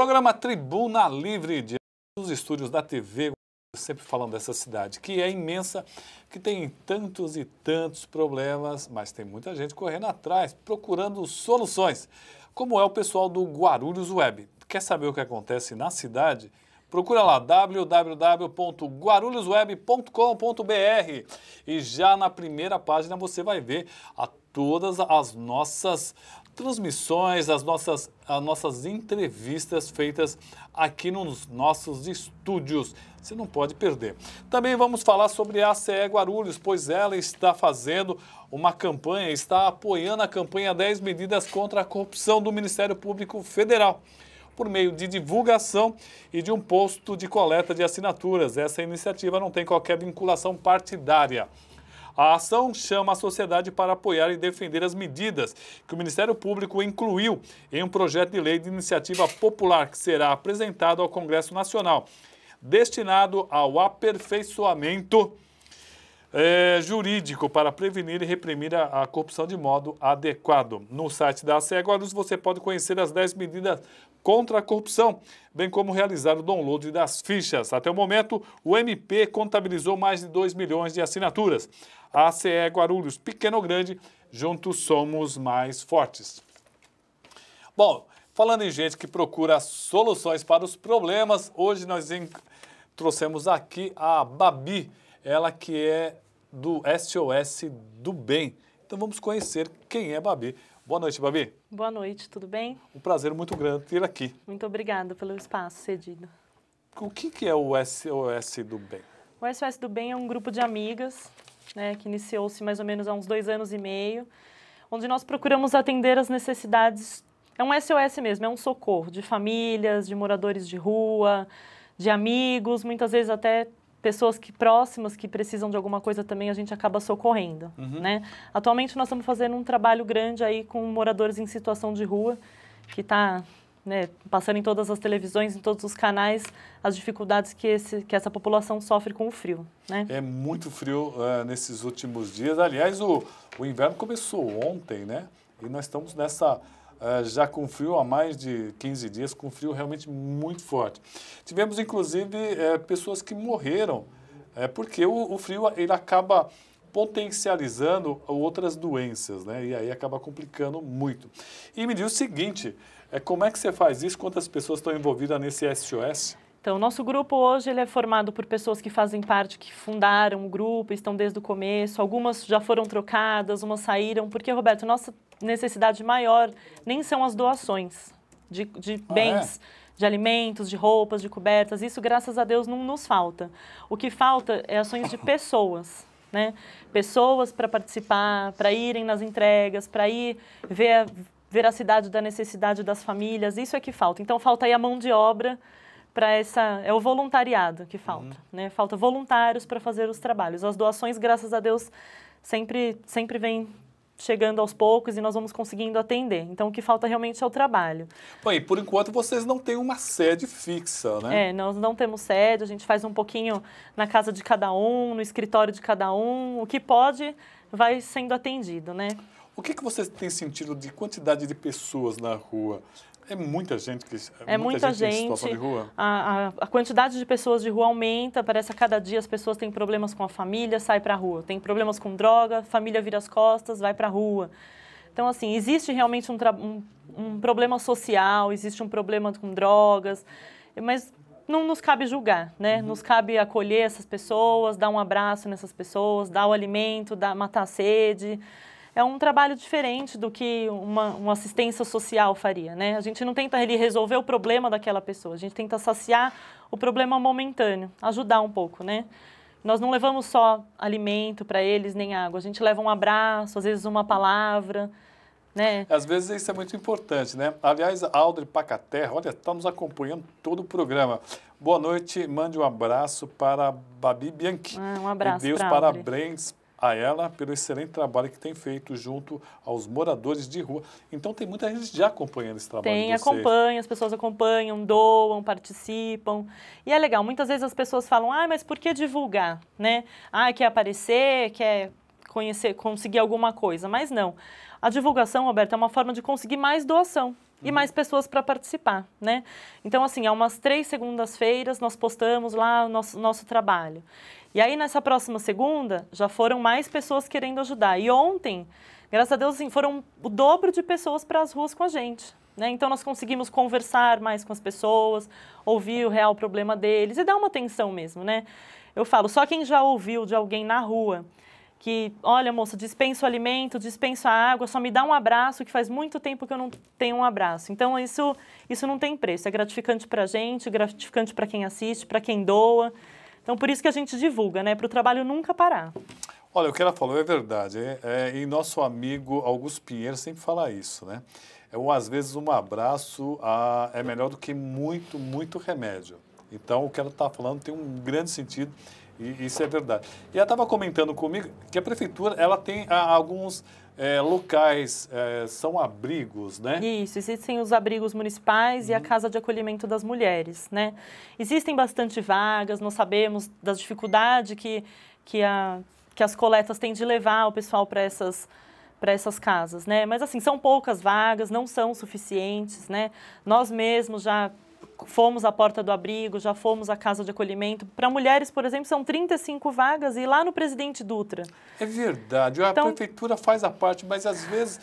Programa Tribuna Livre, dos estúdios da TV, sempre falando dessa cidade, que é imensa, que tem tantos e tantos problemas, mas tem muita gente correndo atrás, procurando soluções, como é o pessoal do Guarulhos Web. Quer saber o que acontece na cidade? Procura lá, www.guarulhosweb.com.br, e já na primeira página você vai ver todas as nossas transmissões, as nossas entrevistas feitas aqui nos nossos estúdios. Você não pode perder. Também vamos falar sobre a ACE Guarulhos, pois ela está fazendo uma campanha, está apoiando a campanha 10 medidas contra a corrupção do Ministério Público Federal, por meio de divulgação e de um posto de coleta de assinaturas. Essa iniciativa não tem qualquer vinculação partidária. A ação chama a sociedade para apoiar e defender as medidas que o Ministério Público incluiu em um projeto de lei de iniciativa popular que será apresentado ao Congresso Nacional, destinado ao aperfeiçoamento jurídico para prevenir e reprimir a corrupção de modo adequado. No site da ACE Guarulhos você pode conhecer as 10 medidas contra a corrupção, bem como realizar o download das fichas. Até o momento, o MP contabilizou mais de 2 milhões de assinaturas. A ACE Guarulhos, pequeno ou grande, juntos somos mais fortes. Bom, falando em gente que procura soluções para os problemas, hoje nós trouxemos aqui a Babi, ela que é do SOS do Bem. Então vamos conhecer quem é Babi. Boa noite, Babi. Boa noite, tudo bem? Um prazer muito grande ter aqui. Muito obrigada pelo espaço cedido. O que é o SOS do Bem? O SOS do Bem é um grupo de amigas, né, que iniciou-se mais ou menos há uns 2 anos e meio, onde nós procuramos atender as necessidades. É um SOS mesmo, é um socorro de famílias, de moradores de rua, de amigos, muitas vezes até pessoas próximas que precisam de alguma coisa também a gente acaba socorrendo, né? Atualmente nós estamos fazendo um trabalho grande aí com moradores em situação de rua, que está, né, passando em todas as televisões, em todos os canais, as dificuldades que essa população sofre com o frio, né? É muito frio nesses últimos dias. Aliás, o inverno começou ontem, né? E nós estamos já com frio há mais de 15 dias, com frio realmente muito forte. Tivemos, inclusive, pessoas que morreram, porque o frio ele acaba potencializando outras doenças, né? E aí acaba complicando muito. E me diz o seguinte, como é que você faz isso? Quantas pessoas estão envolvidas nesse SOS? Então, o nosso grupo hoje ele é formado por pessoas que fazem parte, que fundaram o grupo, estão desde o começo. Algumas já foram trocadas, umas saíram. Porque, Roberto, nossa necessidade maior nem são as doações de bens, de alimentos, de roupas, de cobertas. Isso, graças a Deus, não nos falta. O que falta é ações de pessoas, né? Pessoas para participar, para irem nas entregas, para ir ver a veracidade da necessidade das famílias. Isso é que falta. Então, falta aí a mão de obra para é o voluntariado que falta, né? Falta voluntários para fazer os trabalhos. As doações, graças a Deus, sempre vem chegando aos poucos e nós vamos conseguindo atender. Então, o que falta realmente é o trabalho. Bom, e por enquanto vocês não têm uma sede fixa, né? Nós não temos sede, a gente faz um pouquinho na casa de cada um, no escritório de cada um. O que pode vai sendo atendido, né? O que você tem sentido de quantidade de pessoas na rua? É muita gente que muita gente em situação de rua? A quantidade de pessoas de rua aumenta, parece que a cada dia as pessoas têm problemas com a família, sai para a rua. Tem problemas com droga, família vira as costas, vai para a rua. Então, assim, existe realmente um problema social, existe um problema com drogas, mas não nos cabe julgar, né? Nos cabe acolher essas pessoas, dar um abraço nessas pessoas, dar o alimento, matar a sede. É um trabalho diferente do que uma assistência social faria, né? A gente não tenta resolver o problema daquela pessoa, a gente tenta saciar o problema momentâneo, ajudar um pouco, né? Nós não levamos só alimento para eles, nem água, a gente leva um abraço, às vezes uma palavra, né? Às vezes isso é muito importante, né? Aliás, a Audrey Pacaterra, olha, está nos acompanhando todo o programa. Boa noite, mande um abraço para a Babi Bianchi. Um abraço, e Deus parabéns a ela pelo excelente trabalho que tem feito junto aos moradores de rua. Então tem muita gente já acompanhando esse trabalho de vocês. Acompanha, as pessoas acompanham, doam, participam. E é legal, muitas vezes as pessoas falam, mas por que divulgar, né? Quer aparecer, quer conhecer, conseguir alguma coisa. Mas não. A divulgação, Roberto, é uma forma de conseguir mais doação. e mais pessoas para participar, né? Então, assim, há umas 3 segundas-feiras nós postamos lá o nosso trabalho. E aí, nessa próxima segunda, já foram mais pessoas querendo ajudar. E ontem, graças a Deus, assim, foram o dobro de pessoas para as ruas com a gente, né? Então, nós conseguimos conversar mais com as pessoas, ouvir o real problema deles e dar uma atenção mesmo, né? Eu falo, só quem já ouviu de alguém na rua que, olha, moça, dispensa o alimento, dispensa a água, só me dá um abraço, que faz muito tempo que eu não tenho um abraço. Então, isso não tem preço. É gratificante para a gente, gratificante para quem assiste, para quem doa. Então, por isso que a gente divulga, né? Para o trabalho nunca parar. Olha, o que ela falou é verdade. E nosso amigo Augusto Pinheiro sempre fala isso, né? Às vezes, um abraço é melhor do que muito, muito remédio. Então, o que ela está falando tem um grande sentido. E isso é verdade. E ela estava comentando comigo que a prefeitura ela tem alguns locais, são abrigos, né? Isso, existem os abrigos municipais e a Casa de Acolhimento das Mulheres, né? Existem bastante vagas, nós sabemos da dificuldade que as coletas têm de levar o pessoal para essas casas, né? Mas, assim, são poucas vagas, não são suficientes, né? Nós mesmos já fomos à porta do abrigo, já fomos à casa de acolhimento. Para mulheres, por exemplo, são 35 vagas e lá no Presidente Dutra. É verdade, a prefeitura faz a parte, mas às vezes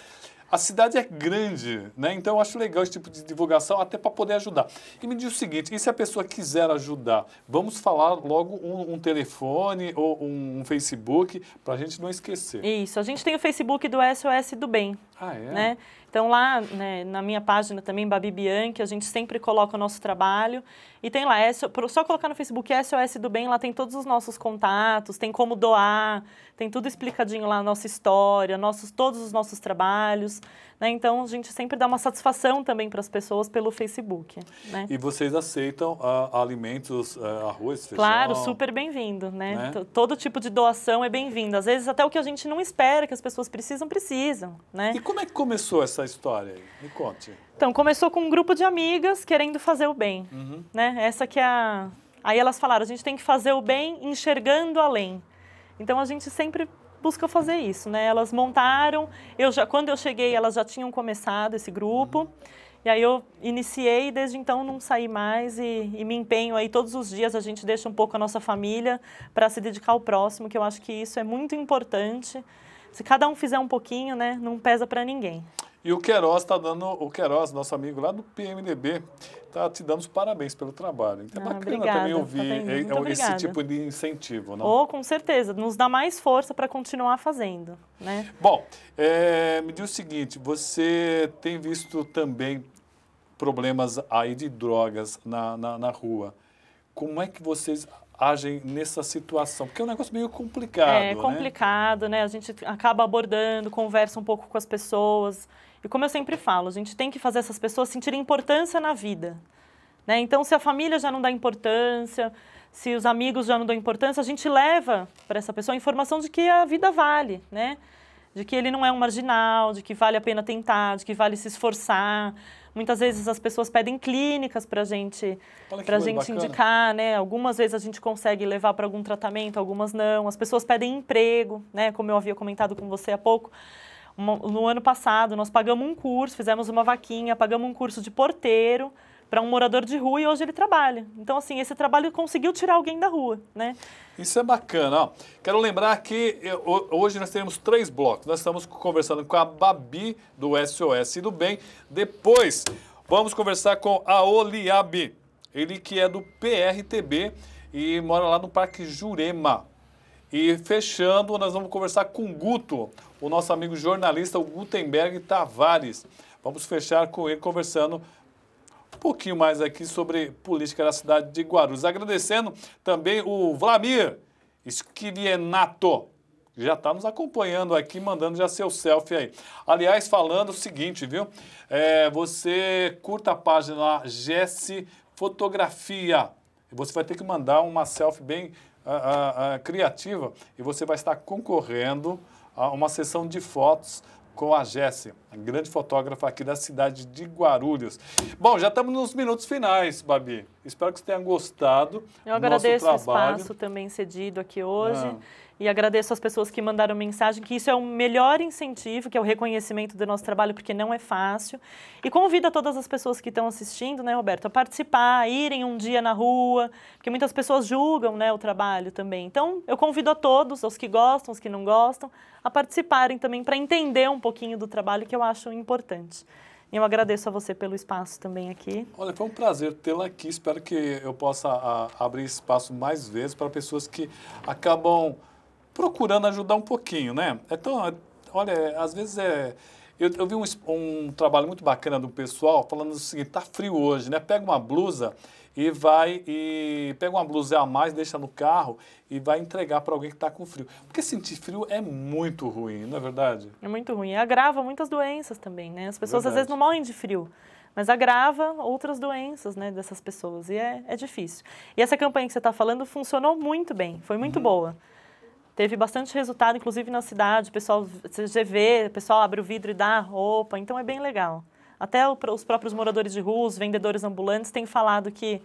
a cidade é grande, né? Então eu acho legal esse tipo de divulgação até para poder ajudar. E me diz o seguinte, e se a pessoa quiser ajudar, vamos falar logo um telefone ou um Facebook para a gente não esquecer. Isso, a gente tem o Facebook do SOS do Bem. Ah, é? Né? Então, lá, né, na minha página também, Babi Bianchi, a gente sempre coloca o nosso trabalho. E tem lá, só colocar no Facebook SOS do Bem, lá tem todos os nossos contatos, tem como doar, tem tudo explicadinho lá, a nossa história, todos os nossos trabalhos. Né? Então, a gente sempre dá uma satisfação também para as pessoas pelo Facebook. Né? E vocês aceitam alimentos, arroz, feijão? Claro, super bem-vindo. Né? Todo tipo de doação é bem-vindo. Às vezes, até o que a gente não espera que as pessoas precisam. Né? E como é que começou essa história aí? Me conte. Então, começou com um grupo de amigas querendo fazer o bem. Né? Essa que é a... Aí elas falaram, a gente tem que fazer o bem enxergando além. Então, a gente sempre busca fazer isso, né? Elas montaram, quando eu cheguei, elas já tinham começado esse grupo, e aí eu iniciei, e desde então não saí mais e me empenho aí todos os dias, a gente deixa um pouco a nossa família para se dedicar ao próximo, que eu acho que isso é muito importante. Se cada um fizer um pouquinho, né, não pesa para ninguém. E o Queiroz nosso amigo lá do PMDB, está te dando os parabéns pelo trabalho. Então é bacana obrigada, também ouvir esse tipo de incentivo, não? Com certeza, nos dá mais força para continuar fazendo, né? Bom, me diz o seguinte, você tem visto também problemas aí de drogas na rua. Como é que vocês agem nessa situação? Porque é um negócio meio complicado, É complicado, né? A gente acaba abordando, conversa um pouco com as pessoas. E como eu sempre falo, a gente tem que fazer essas pessoas sentirem importância na vida. Né? Então, se a família já não dá importância, se os amigos já não dão importância, a gente leva para essa pessoa a informação de que a vida vale, né? De que ele não é um marginal, de que vale a pena tentar, de que vale se esforçar. Muitas vezes as pessoas pedem clínicas para a gente indicar, né? Algumas vezes a gente consegue levar para algum tratamento, algumas não. As pessoas pedem emprego, né? Como eu havia comentado com você há pouco. No ano passado, nós pagamos um curso, fizemos uma vaquinha, pagamos um curso de porteiro para um morador de rua e hoje ele trabalha. Então, assim, esse trabalho conseguiu tirar alguém da rua, né? Isso é bacana, ó. Quero lembrar que hoje nós temos 3 blocos. Nós estamos conversando com a Babi do SOS do Bem. Depois, vamos conversar com a Oliabe, ele que é do PRTB e mora lá no Parque Jurema. E fechando, nós vamos conversar com o Guto, o nosso amigo jornalista, o Gutenberg Tavares. Vamos fechar com ele conversando um pouquinho mais aqui sobre política da cidade de Guarulhos. Agradecendo também o Vlamir Scrienato, que já está nos acompanhando aqui, mandando já seu selfie aí. Aliás, falando o seguinte, viu? Você curta a página lá, Jesse Fotografia. Você vai ter que mandar uma selfie bem criativa e você vai estar concorrendo a uma sessão de fotos com a Jessi, a grande fotógrafa aqui da cidade de Guarulhos. Bom, já estamos nos minutos finais, Babi. Espero que você tenha gostado do nosso trabalho. Eu agradeço o espaço também cedido aqui hoje. E agradeço às pessoas que mandaram mensagem, que isso é o melhor incentivo, que é o reconhecimento do nosso trabalho, porque não é fácil. E convido a todas as pessoas que estão assistindo, né, Roberto, a participar, a irem um dia na rua, porque muitas pessoas julgam, né, o trabalho também. Então, eu convido a todos, os que gostam, os que não gostam, a participarem também para entender um pouquinho do trabalho, que eu acho importante. E eu agradeço a você pelo espaço também aqui. Olha, foi um prazer tê-la aqui. Espero que eu possa abrir espaço mais vezes para pessoas que acabam procurando ajudar um pouquinho, né? Então, olha, às vezes eu vi um trabalho muito bacana do pessoal falando o seguinte: tá frio hoje, né? Pega uma blusa pega uma blusa a mais, deixa no carro e vai entregar para alguém que está com frio. Porque sentir frio é muito ruim, não é verdade? É muito ruim. E agrava muitas doenças também, né? As pessoas Verdade. às vezes não morrem de frio, mas agrava outras doenças, né, dessas pessoas. E é difícil. E essa campanha que você está falando funcionou muito bem, foi muito boa. Teve bastante resultado, inclusive na cidade, o pessoal, você vê, o pessoal abre o vidro e dá roupa, então é bem legal. Até os próprios moradores de rua, os vendedores ambulantes têm falado que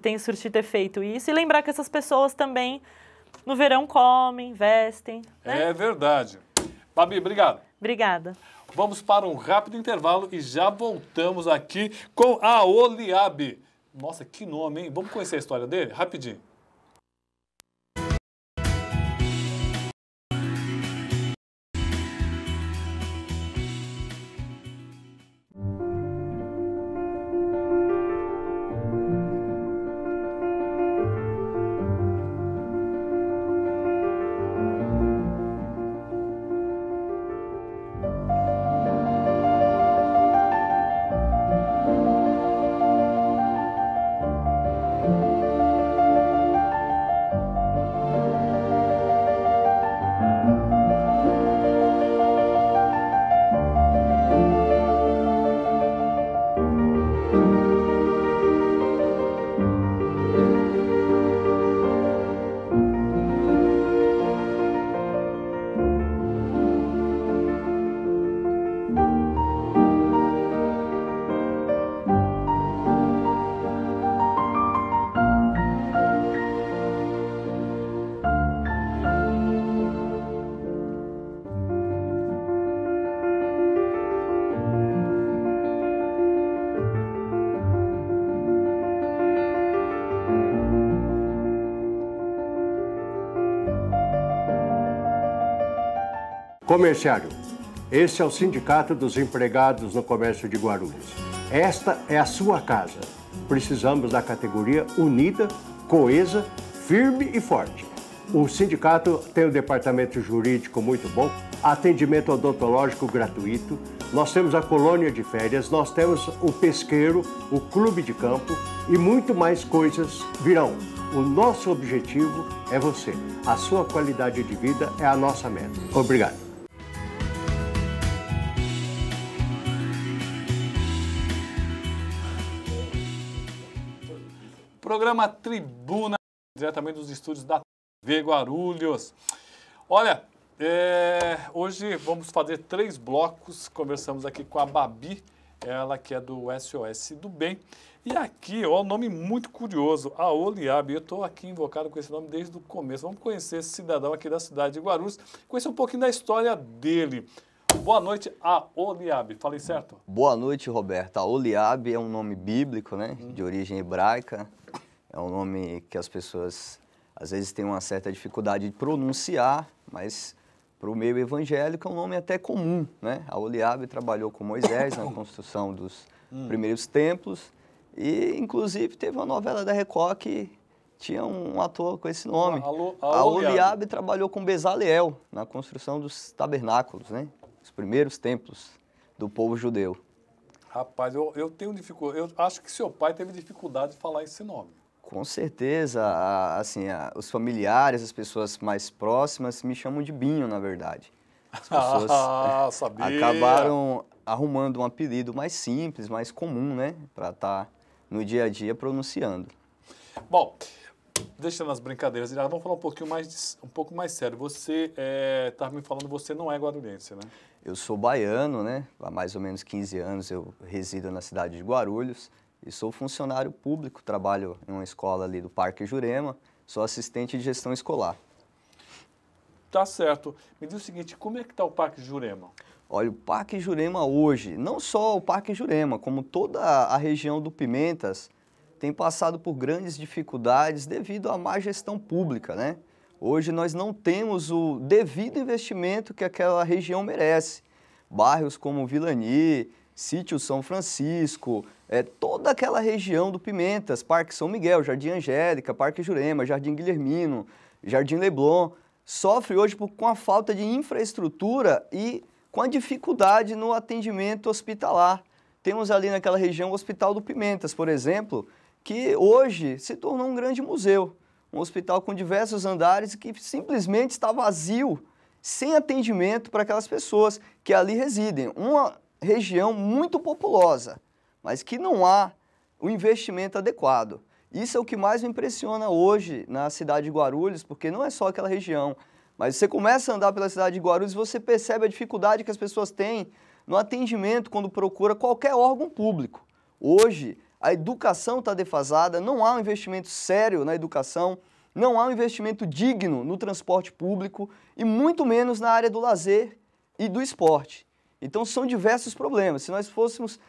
tem surtido efeito isso. E lembrar que essas pessoas também, no verão, comem, vestem. Né? É verdade. Babi, obrigado. Obrigada. Vamos para um rápido intervalo e já voltamos aqui com a Oliab. Nossa, que nome, hein? Vamos conhecer a história dele? Rapidinho. Comerciário, esse é o Sindicato dos Empregados no Comércio de Guarulhos. Esta é a sua casa. Precisamos da categoria unida, coesa, firme e forte. O sindicato tem um departamento jurídico muito bom, atendimento odontológico gratuito, nós temos a colônia de férias, nós temos o pesqueiro, o clube de campo e muito mais coisas virão. O nosso objetivo é você. A sua qualidade de vida é a nossa meta. Obrigado. Programa Tribuna, diretamente dos estúdios da TV Guarulhos. Olha, hoje vamos fazer 3 blocos. Conversamos aqui com a Babi, ela que é do SOS do Bem. E aqui, ó, um nome muito curioso, a Oliab. Eu estou aqui invocado com esse nome desde o começo. Vamos conhecer esse cidadão aqui da cidade de Guarulhos, conhecer um pouquinho da história dele. Boa noite, a Oliab. Falei certo? Boa noite, Roberto. A Oliab é um nome bíblico, né? De origem hebraica. É um nome que as pessoas, às vezes, têm uma certa dificuldade de pronunciar, mas para o meio evangélico é um nome até comum, né? A Oliab trabalhou com Moisés na construção dos primeiros templos e, inclusive, teve uma novela da Record que tinha um ator com esse nome. A Oliab trabalhou com Bezaleel na construção dos tabernáculos, né? Os primeiros templos do povo judeu. Rapaz, eu tenho dificuldade. Eu acho que seu pai teve dificuldade de falar esse nome. Com certeza, os familiares, as pessoas mais próximas me chamam de Binho, na verdade. As pessoas acabaram arrumando um apelido mais simples, mais comum, né? Para estar no dia a dia pronunciando. Bom, deixando as brincadeiras, vamos falar um pouco mais sério. Você estava me falando, você não é guarulhense, né? Eu sou baiano, né? Há mais ou menos 15 anos eu resido na cidade de Guarulhos. E sou funcionário público, trabalho em uma escola ali do Parque Jurema, sou assistente de gestão escolar. Tá certo. Me diz o seguinte, como é que está o Parque Jurema? Olha, o Parque Jurema hoje, não só o Parque Jurema, como toda a região do Pimentas, tem passado por grandes dificuldades devido à má gestão pública, né? Hoje nós não temos o devido investimento que aquela região merece. Bairros como Vilani, Sítio São Francisco, toda aquela região do Pimentas, Parque São Miguel, Jardim Angélica, Parque Jurema, Jardim Guilhermino, Jardim Leblon, sofre hoje com a falta de infraestrutura e com a dificuldade no atendimento hospitalar. Temos ali naquela região o Hospital do Pimentas, por exemplo, que hoje se tornou um grande museu. Um hospital com diversos andares que simplesmente está vazio, sem atendimento para aquelas pessoas que ali residem. Uma região muito populosa, mas que não há o investimento adequado. Isso é o que mais me impressiona hoje na cidade de Guarulhos, porque não é só aquela região, mas você começa a andar pela cidade de Guarulhos e você percebe a dificuldade que as pessoas têm no atendimento quando procura qualquer órgão público. Hoje, a educação está defasada, não há um investimento sério na educação, não há um investimento digno no transporte público e muito menos na área do lazer e do esporte. Então são diversos problemas. Se nós fôssemos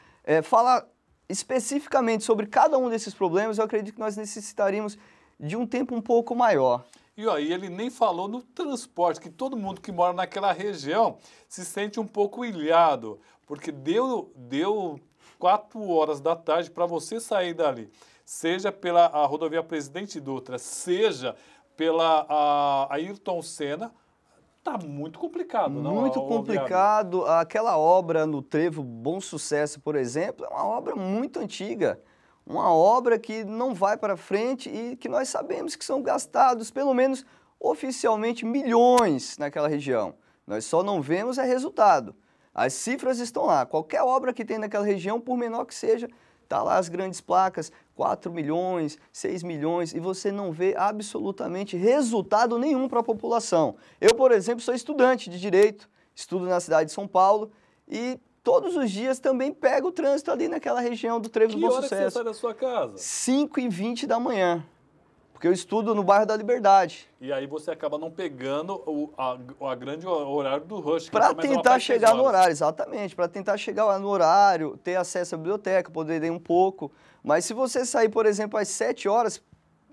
falar especificamente sobre cada um desses problemas, eu acredito que nós necessitaríamos de um tempo um pouco maior. E aí ele nem falou no transporte, que todo mundo que mora naquela região se sente um pouco ilhado, porque deu 4 horas da tarde para você sair dali, seja pela rodovia Presidente Dutra, seja pela Ayrton Senna, tá muito complicado, não? Muito complicado. Aquela obra no Trevo Bom Sucesso, por exemplo, é uma obra muito antiga, uma obra que não vai para frente e que nós sabemos que são gastados, pelo menos oficialmente, milhões naquela região. Nós só não vemos o resultado. As cifras estão lá. Qualquer obra que tem naquela região, por menor que seja, tá lá as grandes placas, 4 milhões, 6 milhões, e você não vê absolutamente resultado nenhum para a população. Eu, por exemplo, sou estudante de Direito, estudo na cidade de São Paulo, e todos os dias também pego o trânsito ali naquela região do Trevo do Bom Sucesso. Que hora que você sai da sua casa? 5h20 da manhã, porque eu estudo no bairro da Liberdade. E aí você acaba não pegando a grande horário do rush. Para tentar chegar no horário, exatamente. Para tentar chegar no horário, ter acesso à biblioteca, poder ler um pouco. Mas se você sair, por exemplo, às 7 horas,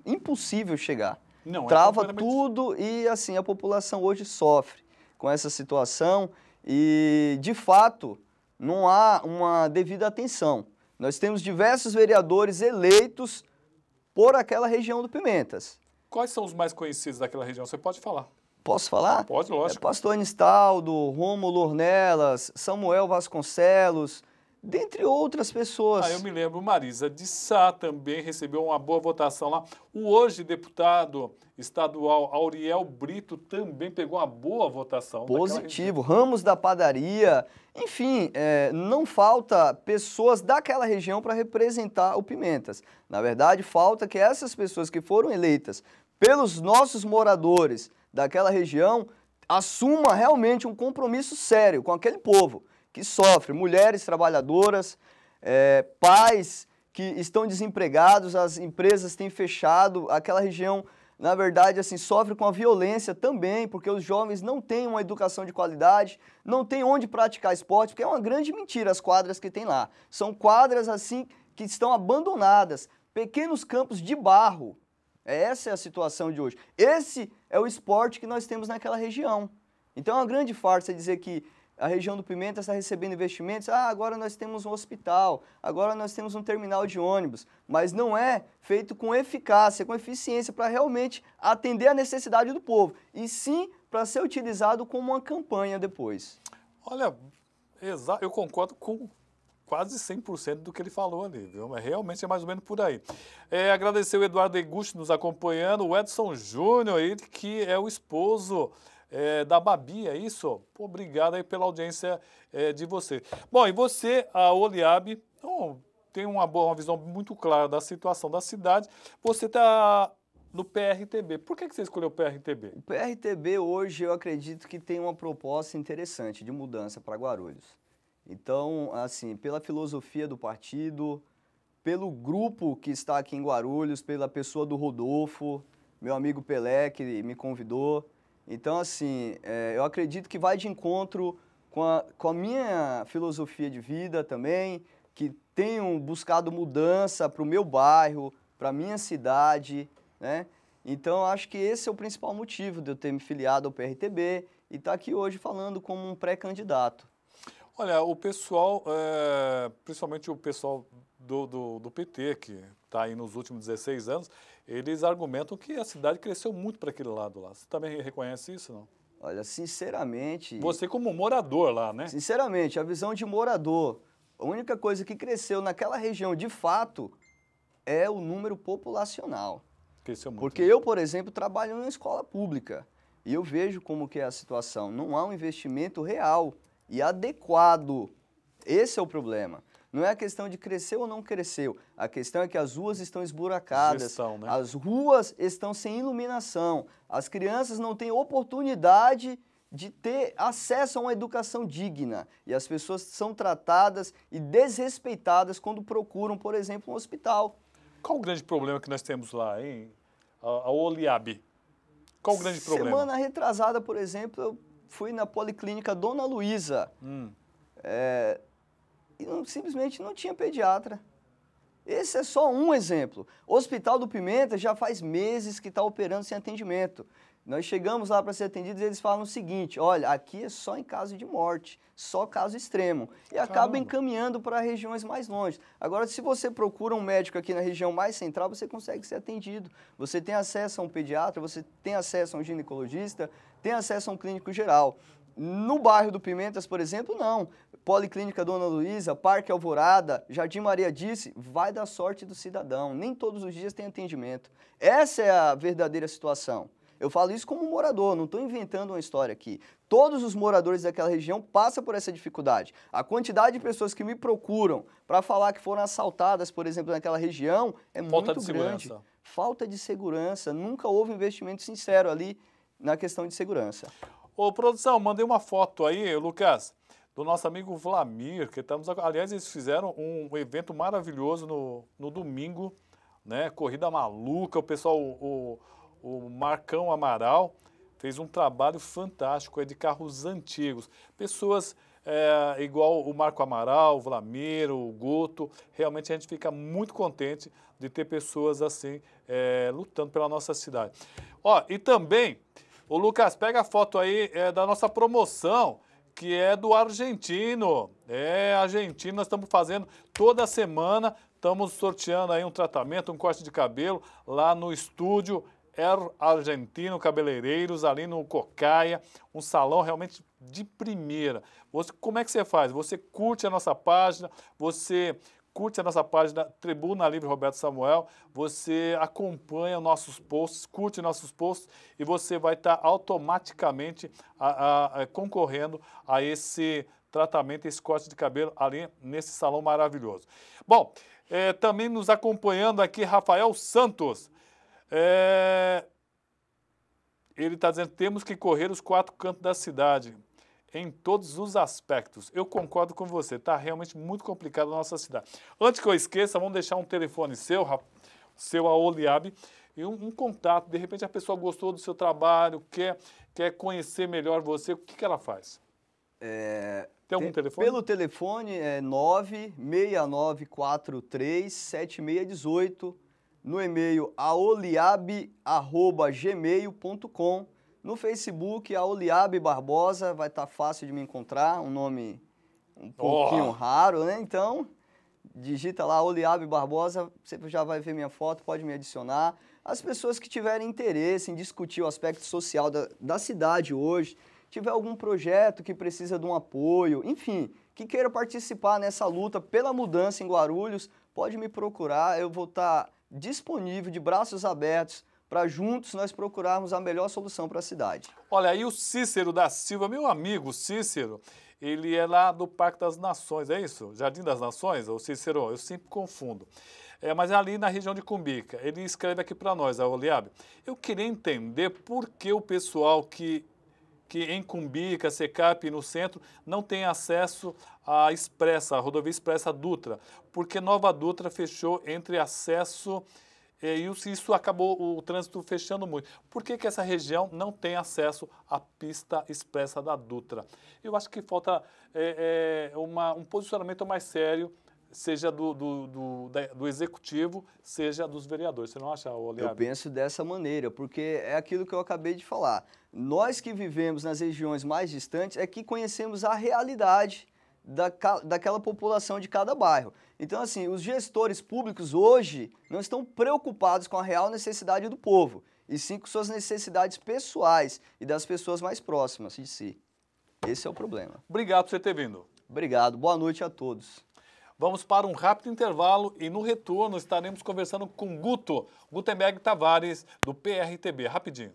impossível chegar. Não, trava tudo e, assim, a população hoje sofre com essa situação e, de fato, não há uma devida atenção. Nós temos diversos vereadores eleitos por aquela região do Pimentas. Quais são os mais conhecidos daquela região? Você pode falar. Posso falar? Pode, lógico. Pastor Anistaldo, Rômulo Ornelas, Samuel Vasconcelos, dentre outras pessoas. Eu me lembro, Marisa de Sá também recebeu uma boa votação lá. O hoje deputado estadual Auriel Brito também pegou uma boa votação. Positivo. Ramos da Padaria. Enfim, não falta pessoas daquela região para representar o Pimentas. Na verdade, falta que essas pessoas que foram eleitas pelos nossos moradores daquela região assumam realmente um compromisso sério com aquele povo que sofre, mulheres trabalhadoras, pais que estão desempregados, as empresas têm fechado, aquela região, na verdade, assim, sofre com a violência também, porque os jovens não têm uma educação de qualidade, não têm onde praticar esporte, porque é uma grande mentira as quadras que tem lá. São quadras, assim, que estão abandonadas, pequenos campos de barro. Essa é a situação de hoje. Esse é o esporte que nós temos naquela região. Então é uma grande farsa dizer que a região do Pimenta está recebendo investimentos, agora nós temos um hospital, agora nós temos um terminal de ônibus, mas não é feito com eficácia, com eficiência, para realmente atender a necessidade do povo, e sim para ser utilizado como uma campanha depois. Olha, eu concordo com quase 100% do que ele falou ali, viu? Mas realmente é mais ou menos por aí. Agradecer o Eduardo Eguchi nos acompanhando, o Edson Júnior, ele que é o esposo da Babi, é isso? Pô, obrigado aí pela audiência de você. Bom, e você, a Oliab, tem uma visão muito clara da situação da cidade. Você está no PRTB. Por que você escolheu o PRTB? O PRTB hoje eu acredito que tem uma proposta interessante de mudança para Guarulhos. Então, assim, pela filosofia do partido, pelo grupo que está aqui em Guarulhos, pela pessoa do Rodolfo, meu amigo Pelé, que me convidou, Então, assim, eu acredito que vai de encontro com a minha filosofia de vida também, que tenho buscado mudança para o meu bairro, para a minha cidade, né? Então, acho que esse é o principal motivo de eu ter me filiado ao PRTB e estar aqui hoje falando como um pré-candidato. Olha, o pessoal, principalmente o pessoal do PT, que está aí nos últimos 16 anos, eles argumentam que a cidade cresceu muito para aquele lado lá. Você também reconhece isso, não? Olha, sinceramente... Você como morador lá, né? Sinceramente, a visão de morador, a única coisa que cresceu naquela região, de fato, é o número populacional. Cresceu muito. Porque eu, por exemplo, trabalho numa escola pública e eu vejo como que é a situação. Não há um investimento real e adequado. Esse é o problema. Não é a questão de crescer ou não cresceu. A questão é que as ruas estão esburacadas, Gestão, né? as ruas estão sem iluminação, as crianças não têm oportunidade de ter acesso a uma educação digna. E as pessoas são tratadas e desrespeitadas quando procuram, por exemplo, um hospital. Qual o grande problema que nós temos lá, hein? A Oliab. Qual o grande problema? Semana retrasada, por exemplo, eu fui na Policlínica Dona Luísa. E simplesmente não tinha pediatra. Esse é só um exemplo. O Hospital do Pimenta já faz meses que está operando sem atendimento. Nós chegamos lá para ser atendidos e eles falam o seguinte, olha, aqui é só em caso de morte, só caso extremo. E acaba encaminhando para regiões mais longe. Agora, se você procura um médico aqui na região mais central, você consegue ser atendido. Você tem acesso a um pediatra, você tem acesso a um ginecologista, tem acesso a um clínico geral. No bairro do Pimentas, por exemplo, não. Policlínica Dona Luísa, Parque Alvorada, Jardim Maria Disse, vai da sorte do cidadão. Nem todos os dias tem atendimento. Essa é a verdadeira situação. Eu falo isso como morador, não estou inventando uma história aqui. Todos os moradores daquela região passam por essa dificuldade. A quantidade de pessoas que me procuram para falar que foram assaltadas, por exemplo, naquela região, é muito grande. Falta de segurança. Nunca houve investimento sincero ali na questão de segurança. Ô, produção, mandei uma foto aí, Lucas, do nosso amigo Vlamir, que estamos... Aliás, eles fizeram um evento maravilhoso no domingo, né? Corrida maluca, o pessoal... O Marcão Amaral fez um trabalho fantástico de carros antigos. Pessoas igual o Marco Amaral, o Vlamir, o Guto. Realmente a gente fica muito contente de ter pessoas assim lutando pela nossa cidade. Ó, e também, o Lucas, pega a foto aí da nossa promoção, que é do argentino. Argentino, nós estamos fazendo toda semana, estamos sorteando aí um tratamento, um corte de cabelo lá no estúdio Argentino Cabeleireiros, ali no Cocaia, um salão realmente de primeira. Como é que você faz? Você curte a nossa página, Tribuna Livre Roberto Samuel, você acompanha nossos posts, curte nossos posts e você vai estar automaticamente concorrendo a esse tratamento, esse corte de cabelo ali nesse salão maravilhoso. Bom, também nos acompanhando aqui Rafael Santos. Ele está dizendo que temos que correr os 4 cantos da cidade, em todos os aspectos. Eu concordo com você, está realmente muito complicado a nossa cidade. Antes que eu esqueça, vamos deixar um telefone seu a Oliab, e um contato. De repente a pessoa gostou do seu trabalho, quer conhecer melhor você, o que ela faz? Tem algum telefone? Pelo telefone é 969437618. No e-mail aoliab@gmail.com, no Facebook Aoliab Barbosa, vai estar fácil de me encontrar, um nome um pouquinho raro, né? Então, digita lá Aoliab Barbosa, você já vai ver minha foto, pode me adicionar. As pessoas que tiverem interesse em discutir o aspecto social da cidade hoje, tiver algum projeto que precisa de um apoio, enfim, que queira participar nessa luta pela mudança em Guarulhos, pode me procurar, eu vou estar disponível, de braços abertos, para juntos nós procurarmos a melhor solução para a cidade. Olha, aí o Cícero da Silva, meu amigo Cícero, ele é lá do Parque das Nações, é isso? Jardim das Nações, ou Cícero? Eu sempre confundo. Mas é ali na região de Cumbica. Ele escreve aqui para nós, a Oliab. Eu queria entender por que o pessoal que em Cumbica, Secap, no centro, não tem acesso à Expressa, a rodovia Expressa Dutra, porque Nova Dutra fechou entre acesso E isso acabou o trânsito fechando muito. Por que essa região não tem acesso à pista expressa da Dutra? Eu acho que falta um posicionamento mais sério, seja do executivo, seja dos vereadores. Você não acha, Oliabe? Eu penso dessa maneira, porque é aquilo que eu acabei de falar. Nós que vivemos nas regiões mais distantes é que conhecemos a realidade daquela população de cada bairro. Então, assim, os gestores públicos hoje não estão preocupados com a real necessidade do povo, e sim com suas necessidades pessoais e das pessoas mais próximas de si. Esse é o problema. Obrigado por você ter vindo. Obrigado. Boa noite a todos. Vamos para um rápido intervalo e no retorno estaremos conversando com Gutenberg Tavares, do PRTB. Rapidinho.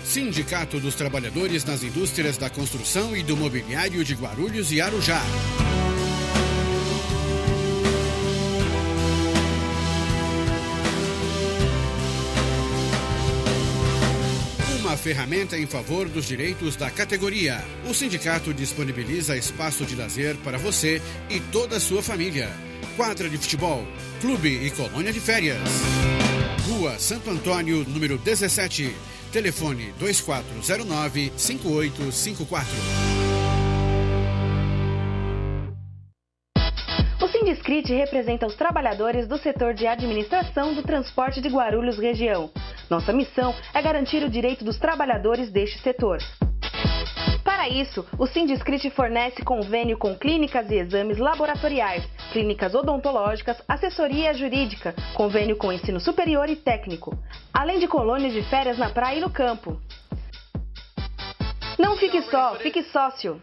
Sindicato dos Trabalhadores nas Indústrias da Construção e do Mobiliário de Guarulhos e Arujá. Uma ferramenta em favor dos direitos da categoria. O sindicato disponibiliza espaço de lazer para você e toda a sua família. Quadra de futebol, clube e colônia de férias. Rua Santo Antônio, número 17. Telefone 2409-5854. O Sindiscrit representa os trabalhadores do setor de administração do transporte de Guarulhos região. Nossa missão é garantir o direito dos trabalhadores deste setor. Para isso, o Sindiscrit fornece convênio com clínicas e exames laboratoriais, clínicas odontológicas, assessoria jurídica, convênio com ensino superior e técnico, além de colônias de férias na praia e no campo. Não fique só, fique sócio!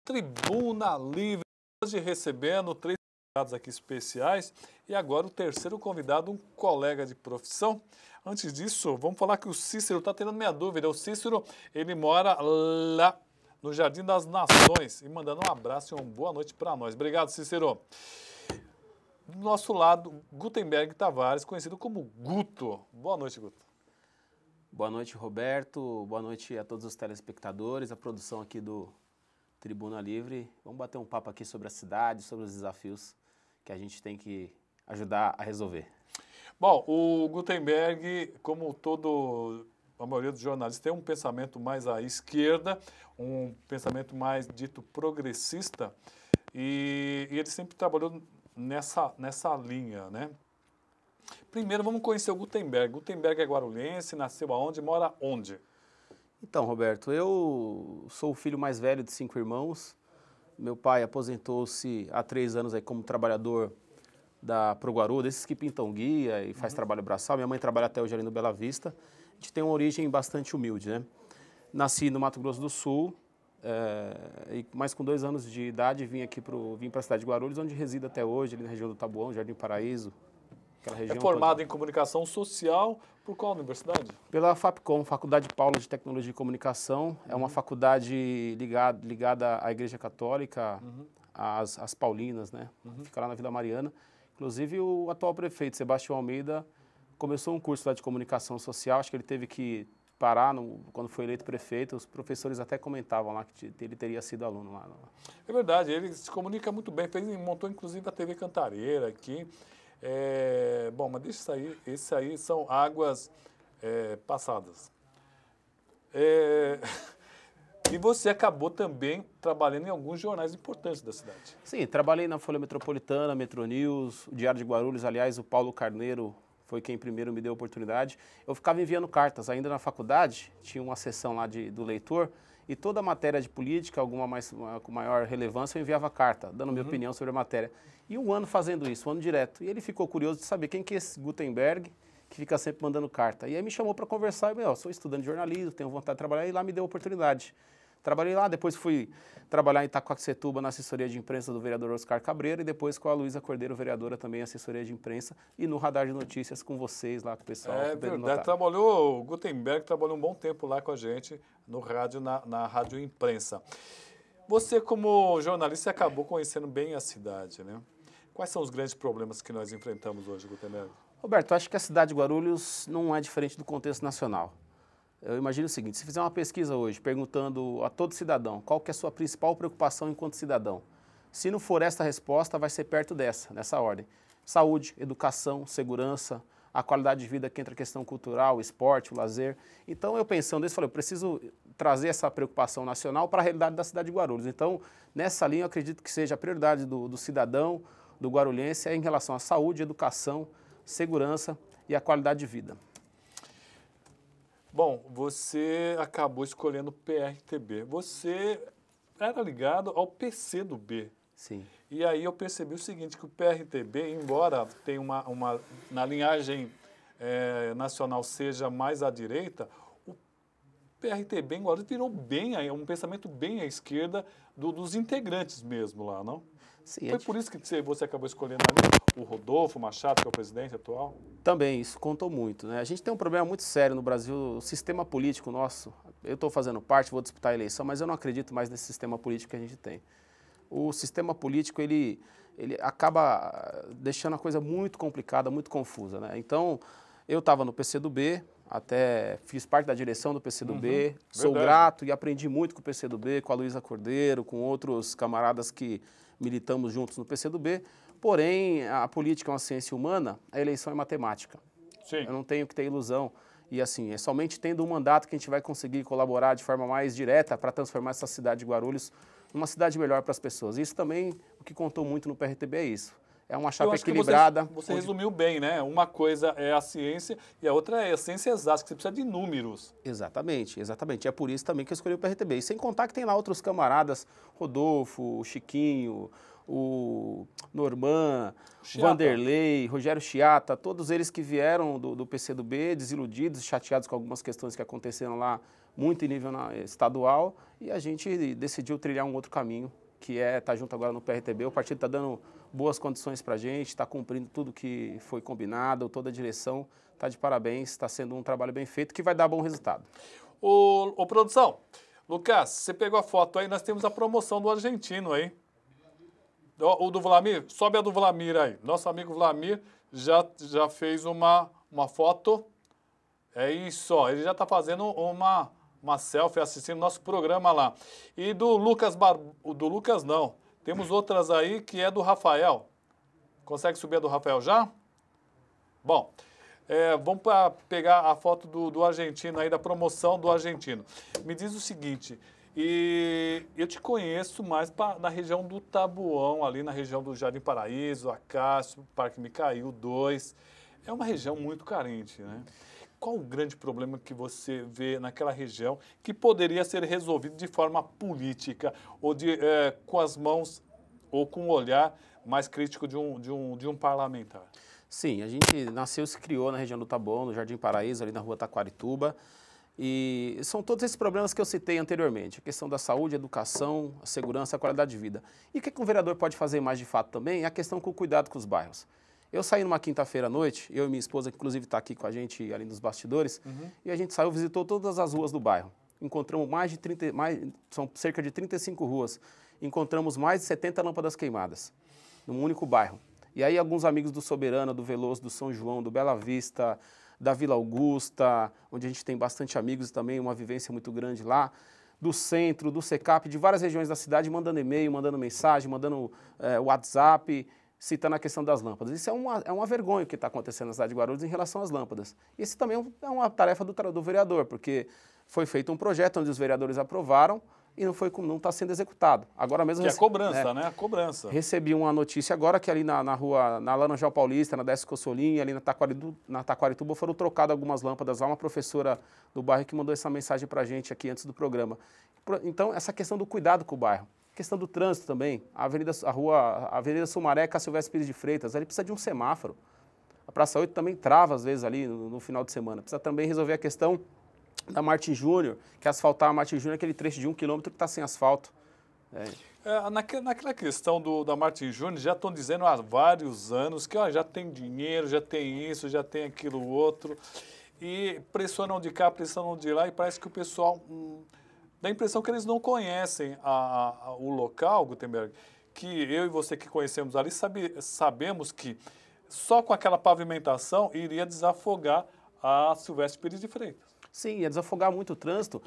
Tribuna Livre, hoje recebendo 3 convidados aqui especiais e agora o terceiro convidado, um colega de profissão. Antes disso, vamos falar que o Cícero está tendo minha dúvida. O Cícero, ele mora lá no Jardim das Nações e mandando um abraço e uma boa noite para nós. Obrigado, Cícero. Do nosso lado, Gutenberg Tavares, conhecido como Guto. Boa noite, Guto. Boa noite, Roberto. Boa noite a todos os telespectadores, a produção aqui do Tribuna Livre. Vamos bater um papo aqui sobre a cidade, sobre os desafios que a gente tem que ajudar a resolver. Bom, o Gutenberg, como a maioria dos jornalistas, tem um pensamento mais à esquerda, um pensamento mais dito progressista, e ele sempre trabalhou nessa linha, né? Primeiro, vamos conhecer o Gutenberg. Gutenberg é guarulhense, nasceu aonde, mora onde? Então, Roberto, eu sou o filho mais velho de 5 irmãos. Meu pai aposentou-se há 3 anos aí como trabalhador da Proguaru, desses que pintam guia e faz trabalho braçal. Minha mãe trabalha até hoje ali no Bela Vista. A gente tem uma origem bastante humilde, né? Nasci no Mato Grosso do Sul, mas com 2 anos de idade vim para a cidade de Guarulhos, onde resido até hoje, ali na região do Taboão, Jardim Paraíso. É formado em comunicação social por qual universidade? Pela FAPCOM, Faculdade Paula de Tecnologia e Comunicação. É uma faculdade ligada à Igreja Católica, às Paulinas, né? Fica lá na Vila Mariana. Inclusive, o atual prefeito, Sebastião Almeida, começou um curso lá de comunicação social. Acho que ele teve que parar quando foi eleito prefeito. Os professores até comentavam lá que ele teria sido aluno lá. É verdade, ele se comunica muito bem. Montou, inclusive, a TV Cantareira aqui. Bom, mas deixa isso aí. Esse aí são águas passadas. E você acabou também trabalhando em alguns jornais importantes da cidade. Sim, trabalhei na Folha Metropolitana, Metro News, o Diário de Guarulhos. Aliás, o Paulo Carneiro foi quem primeiro me deu a oportunidade. Eu ficava enviando cartas, ainda na faculdade, tinha uma sessão lá do leitor, e toda matéria de política, com maior relevância, eu enviava carta, dando minha opinião sobre a matéria. E um ano fazendo isso, um ano direto. E ele ficou curioso de saber quem que é esse Gutenberg, que fica sempre mandando carta. E aí me chamou para conversar, e eu sou estudante de jornalismo, tenho vontade de trabalhar, e lá me deu a oportunidade. Trabalhei lá, depois fui trabalhar em Itacoaxetuba na assessoria de imprensa do vereador Oscar Cabreira e depois com a Luísa Cordeiro, vereadora também, assessoria de imprensa, e no Radar de Notícias com vocês lá, com o pessoal. É verdade, o Gutenberg trabalhou um bom tempo lá com a gente no rádio, na Rádio Imprensa. Você, como jornalista, acabou conhecendo bem a cidade, né? Quais são os grandes problemas que nós enfrentamos hoje, Gutenberg? Roberto, acho que a cidade de Guarulhos não é diferente do contexto nacional. Eu imagino o seguinte, se fizer uma pesquisa hoje perguntando a todo cidadão qual que é a sua principal preocupação enquanto cidadão, se não for essa resposta, vai ser perto nessa ordem. Saúde, educação, segurança, a qualidade de vida que entra a questão cultural, o esporte, o lazer. Então, eu pensando nisso, falei, eu preciso trazer essa preocupação nacional para a realidade da cidade de Guarulhos. Então, nessa linha, eu acredito que seja a prioridade do cidadão, do guarulhense, é em relação à saúde, educação, segurança e a qualidade de vida. Bom, você acabou escolhendo o PRTB. Você era ligado ao PCdoB. Sim. E aí eu percebi o seguinte, que o PRTB, embora tenha na linhagem nacional seja mais à direita, o PRTB agora virou um pensamento bem à esquerda dos integrantes mesmo lá, não? Sim, Foi por isso que você acabou escolhendo ali o Rodolfo Machado, que é o presidente atual? Também, isso contou muito, né? A gente tem um problema muito sério no Brasil, o sistema político nosso, eu estou fazendo parte, vou disputar a eleição, mas eu não acredito mais nesse sistema político que a gente tem. O sistema político, ele acaba deixando a coisa muito complicada, muito confusa, né? Então, eu estava no PCdoB, até fiz parte da direção do PCdoB, sou grato e aprendi muito com o PCdoB, com a Luísa Cordeiro, com outros camaradas que militamos juntos no PCdoB, porém, a política é uma ciência humana, a eleição é matemática. Sim. Eu não tenho que ter ilusão. E assim, é somente tendo um mandato que a gente vai conseguir colaborar de forma mais direta para transformar essa cidade de Guarulhos numa cidade melhor para as pessoas. Isso também, o que contou muito no PRTB é isso. É uma chapa equilibrada. Você resumiu bem, né? Uma coisa é a ciência e a outra é a ciência exata, que você precisa de números. Exatamente, exatamente. É por isso também que eu escolhi o PRTB. E sem contar que tem lá outros camaradas, Rodolfo, o Chiquinho, o Norman, Vanderlei, Rogério Chiata, todos eles que vieram do PCdoB, desiludidos, chateados com algumas questões que aconteceram lá, muito em nível estadual, e a gente decidiu trilhar um outro caminho, que é estar junto agora no PRTB. O partido está dando boas condições para a gente, está cumprindo tudo que foi combinado, toda a direção está de parabéns, está sendo um trabalho bem feito, que vai dar bom resultado. Ô produção, Lucas, você pegou a foto aí, nós temos a promoção do argentino aí. O do Vlamir, sobe a do Vlamir aí. Nosso amigo Vlamir já fez uma foto. É isso, ó, ele já está fazendo uma selfie assistindo nosso programa lá. E do Lucas, do Lucas não. Temos outras aí que é do Rafael. Consegue subir a do Rafael já? Bom, vamos pegar a foto do argentino aí, da promoção do argentino. Me diz o seguinte, e eu te conheço mais na região do Taboão, ali na região do Jardim Paraíso, Acácio, Parque Micail 2. É uma região muito carente, né? Qual o grande problema que você vê naquela região que poderia ser resolvido de forma política ou com as mãos ou com o olhar mais crítico de um parlamentar? Sim, a gente nasceu e se criou na região do Taboão, no Jardim Paraíso, ali na rua Taquarituba. E são todos esses problemas que eu citei anteriormente, a questão da saúde, a educação, a segurança, a qualidade de vida. E o que um vereador pode fazer mais de fato também é a questão com o cuidado com os bairros. Eu saí numa quinta-feira à noite, eu e minha esposa, que inclusive está aqui com a gente ali nos bastidores, e a gente saiu, visitou todas as ruas do bairro. Encontramos são cerca de 35 ruas, encontramos mais de 70 lâmpadas queimadas, num único bairro. E aí alguns amigos do Soberana, do Veloso, do São João, do Bela Vista, da Vila Augusta, onde a gente tem bastante amigos e também uma vivência muito grande lá, do centro, do SECAP, de várias regiões da cidade, mandando e-mail, mandando mensagem, mandando WhatsApp, citando a questão das lâmpadas. Isso é uma vergonha o que está acontecendo na cidade de Guarulhos em relação às lâmpadas. E isso também é uma tarefa do vereador, porque foi feito um projeto onde os vereadores aprovaram e não está sendo executado. Agora mesmo... Que é a cobrança, né? A cobrança. Recebi uma notícia agora que ali na rua, na Laranjal Paulista, na Décio Cossolini, ali na Taquarituba, foram trocadas algumas lâmpadas lá. Uma professora do bairro que mandou essa mensagem para a gente aqui antes do programa. Então, essa questão do cuidado com o bairro. Questão do trânsito também. A Avenida Sumaré, Silvestre Pires de Freitas, ali precisa de um semáforo. A Praça 8 também trava, às vezes, ali no final de semana. Precisa também resolver a questão da Martin Júnior, que asfaltar a Martin Júnior, aquele trecho de 1 quilômetro que está sem asfalto. Naquela questão da Martin Júnior, já estão dizendo há vários anos que já tem dinheiro, já tem isso, já tem aquilo outro, e pressionam de cá, pressionam de lá, e parece que o pessoal dá a impressão que eles não conhecem o local, Gutenberg, que eu e você que conhecemos ali sabemos que só com aquela pavimentação iria desafogar a Silvestre Pires de Freitas. Sim, ia desafogar muito o trânsito,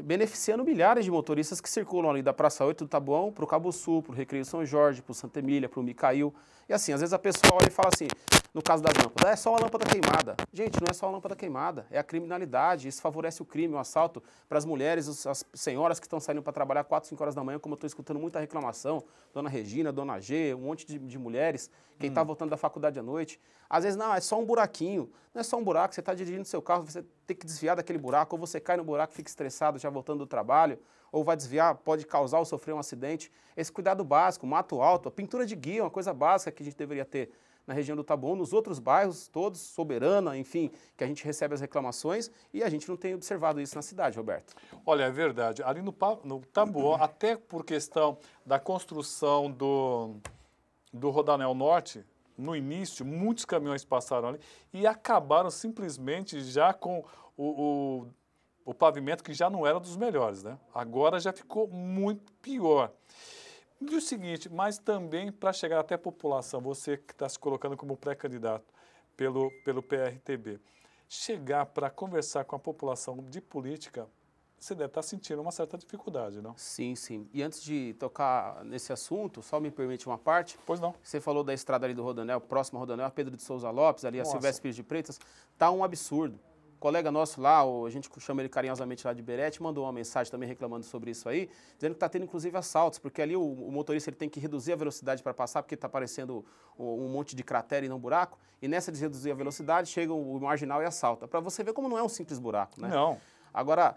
beneficiando milhares de motoristas que circulam ali da Praça 8 do Taboão para o Cabo Sul, para o Recreio São Jorge, para o Santa Emília, para o Micail. E assim, às vezes a pessoa olha e fala assim, no caso das lâmpadas, é só uma lâmpada queimada. Gente, não é só uma lâmpada queimada, é a criminalidade, isso favorece o crime, o assalto para as mulheres, as senhoras que estão saindo para trabalhar 4, 5 horas da manhã, como eu estou escutando muita reclamação, Dona Regina, Dona G, um monte de mulheres, quem está voltando da faculdade à noite. Às vezes, não, é só um buraquinho. Não é só um buraco, você está dirigindo seu carro, você tem que desviar daquele buraco, ou você cai no buraco, fica estressado já voltando do trabalho, ou vai desviar, pode causar ou sofrer um acidente. Esse cuidado básico, mato alto, a pintura de guia, uma coisa básica que a gente deveria ter na região do Taboão, nos outros bairros todos, Soberana, enfim, que a gente recebe as reclamações e a gente não tem observado isso na cidade, Roberto. Olha, é verdade. Ali no Taboão, até por questão da construção do Rodanel Norte, no início, muitos caminhões passaram ali e acabaram simplesmente já com o pavimento que já não era dos melhores, né? Agora já ficou muito pior. E o seguinte, mas também para chegar até a população, você que está se colocando como pré-candidato pelo PRTB, chegar para conversar com a população de política, você deve estar sentindo uma certa dificuldade, não? Sim, sim. E antes de tocar nesse assunto, só me permite uma parte. Pois não. Você falou da estrada ali do Rodanel, próximo ao Rodanel, a Pedro de Souza Lopes, ali a Silvestre Pires de Freitas, tá um absurdo. Um colega nosso lá, a gente chama ele carinhosamente lá de Berete, mandou uma mensagem também reclamando sobre isso aí, dizendo que está tendo inclusive assaltos, porque ali o motorista ele tem que reduzir a velocidade para passar, porque está aparecendo um monte de cratera e não buraco, e nessa de reduzir a velocidade, chega o marginal e assalta. Para você ver como não é um simples buraco, né? Não. Agora,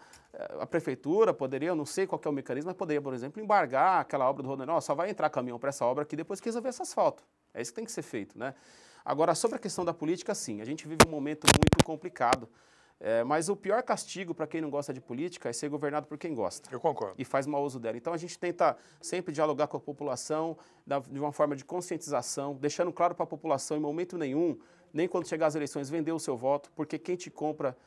a prefeitura poderia, eu não sei qual que é o mecanismo, mas poderia, por exemplo, embargar aquela obra do Rodanel, só vai entrar caminhão para essa obra aqui depois que resolver esse asfalto. É isso que tem que ser feito, né? Agora, sobre a questão da política, sim, a gente vive um momento muito complicado, mas o pior castigo para quem não gosta de política é ser governado por quem gosta. Eu concordo. E faz mau uso dela. Então, a gente tenta sempre dialogar com a população de uma forma de conscientização, deixando claro para a população, em momento nenhum, nem quando chegar as eleições, vender o seu voto, porque quem te compra,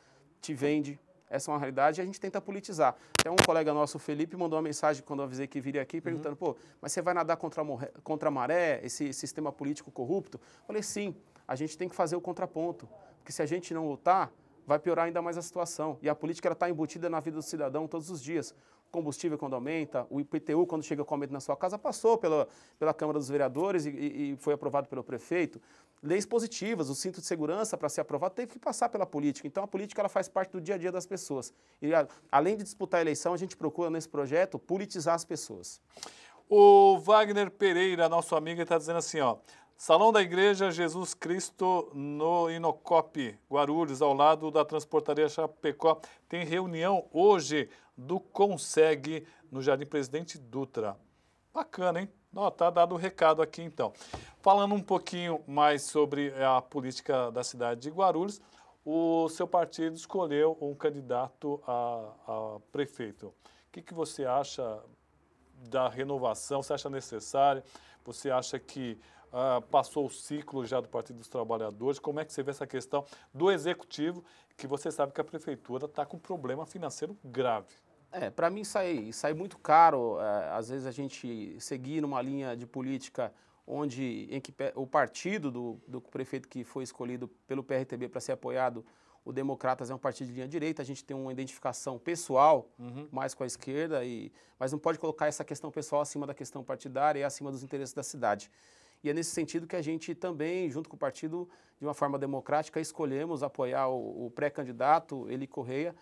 te vende. Essa é uma realidade e a gente tenta politizar. Até um colega nosso, o Felipe, mandou uma mensagem quando eu avisei que viria aqui, perguntando, pô, mas você vai nadar contra a maré, esse sistema político corrupto? Eu falei, sim, a gente tem que fazer o contraponto, porque se a gente não lutar, vai piorar ainda mais a situação. E a política está embutida na vida do cidadão todos os dias. O combustível quando aumenta, o IPTU quando chega com aumento na sua casa, passou pela Câmara dos Vereadores e foi aprovado pelo prefeito. Leis positivas, o cinto de segurança para ser aprovado teve que passar pela política. Então a política ela faz parte do dia a dia das pessoas. E além de disputar a eleição, a gente procura nesse projeto politizar as pessoas. O Wagner Pereira, nosso amigo, está dizendo assim, ó, Salão da Igreja Jesus Cristo no Inocop, Guarulhos, ao lado da Transportaria Chapecó. Tem reunião hoje do Conseg no Jardim Presidente Dutra. Bacana, hein? Tá dado o recado aqui, então. Falando um pouquinho mais sobre a política da cidade de Guarulhos, o seu partido escolheu um candidato a prefeito. O que você acha da renovação? Você acha necessário? Você acha que passou o ciclo já do Partido dos Trabalhadores? Como é que você vê essa questão do Executivo, que você sabe que a Prefeitura está com um problema financeiro grave? Para mim sai muito caro, às vezes a gente seguir numa linha de política em que o partido do prefeito que foi escolhido pelo PRTB para ser apoiado, o Democratas é um partido de linha direita, a gente tem uma identificação pessoal mais com a esquerda, mas não pode colocar essa questão pessoal acima da questão partidária e acima dos interesses da cidade. E é nesse sentido que a gente também, junto com o partido, de uma forma democrática, escolhemos apoiar o pré-candidato, Eli Correia,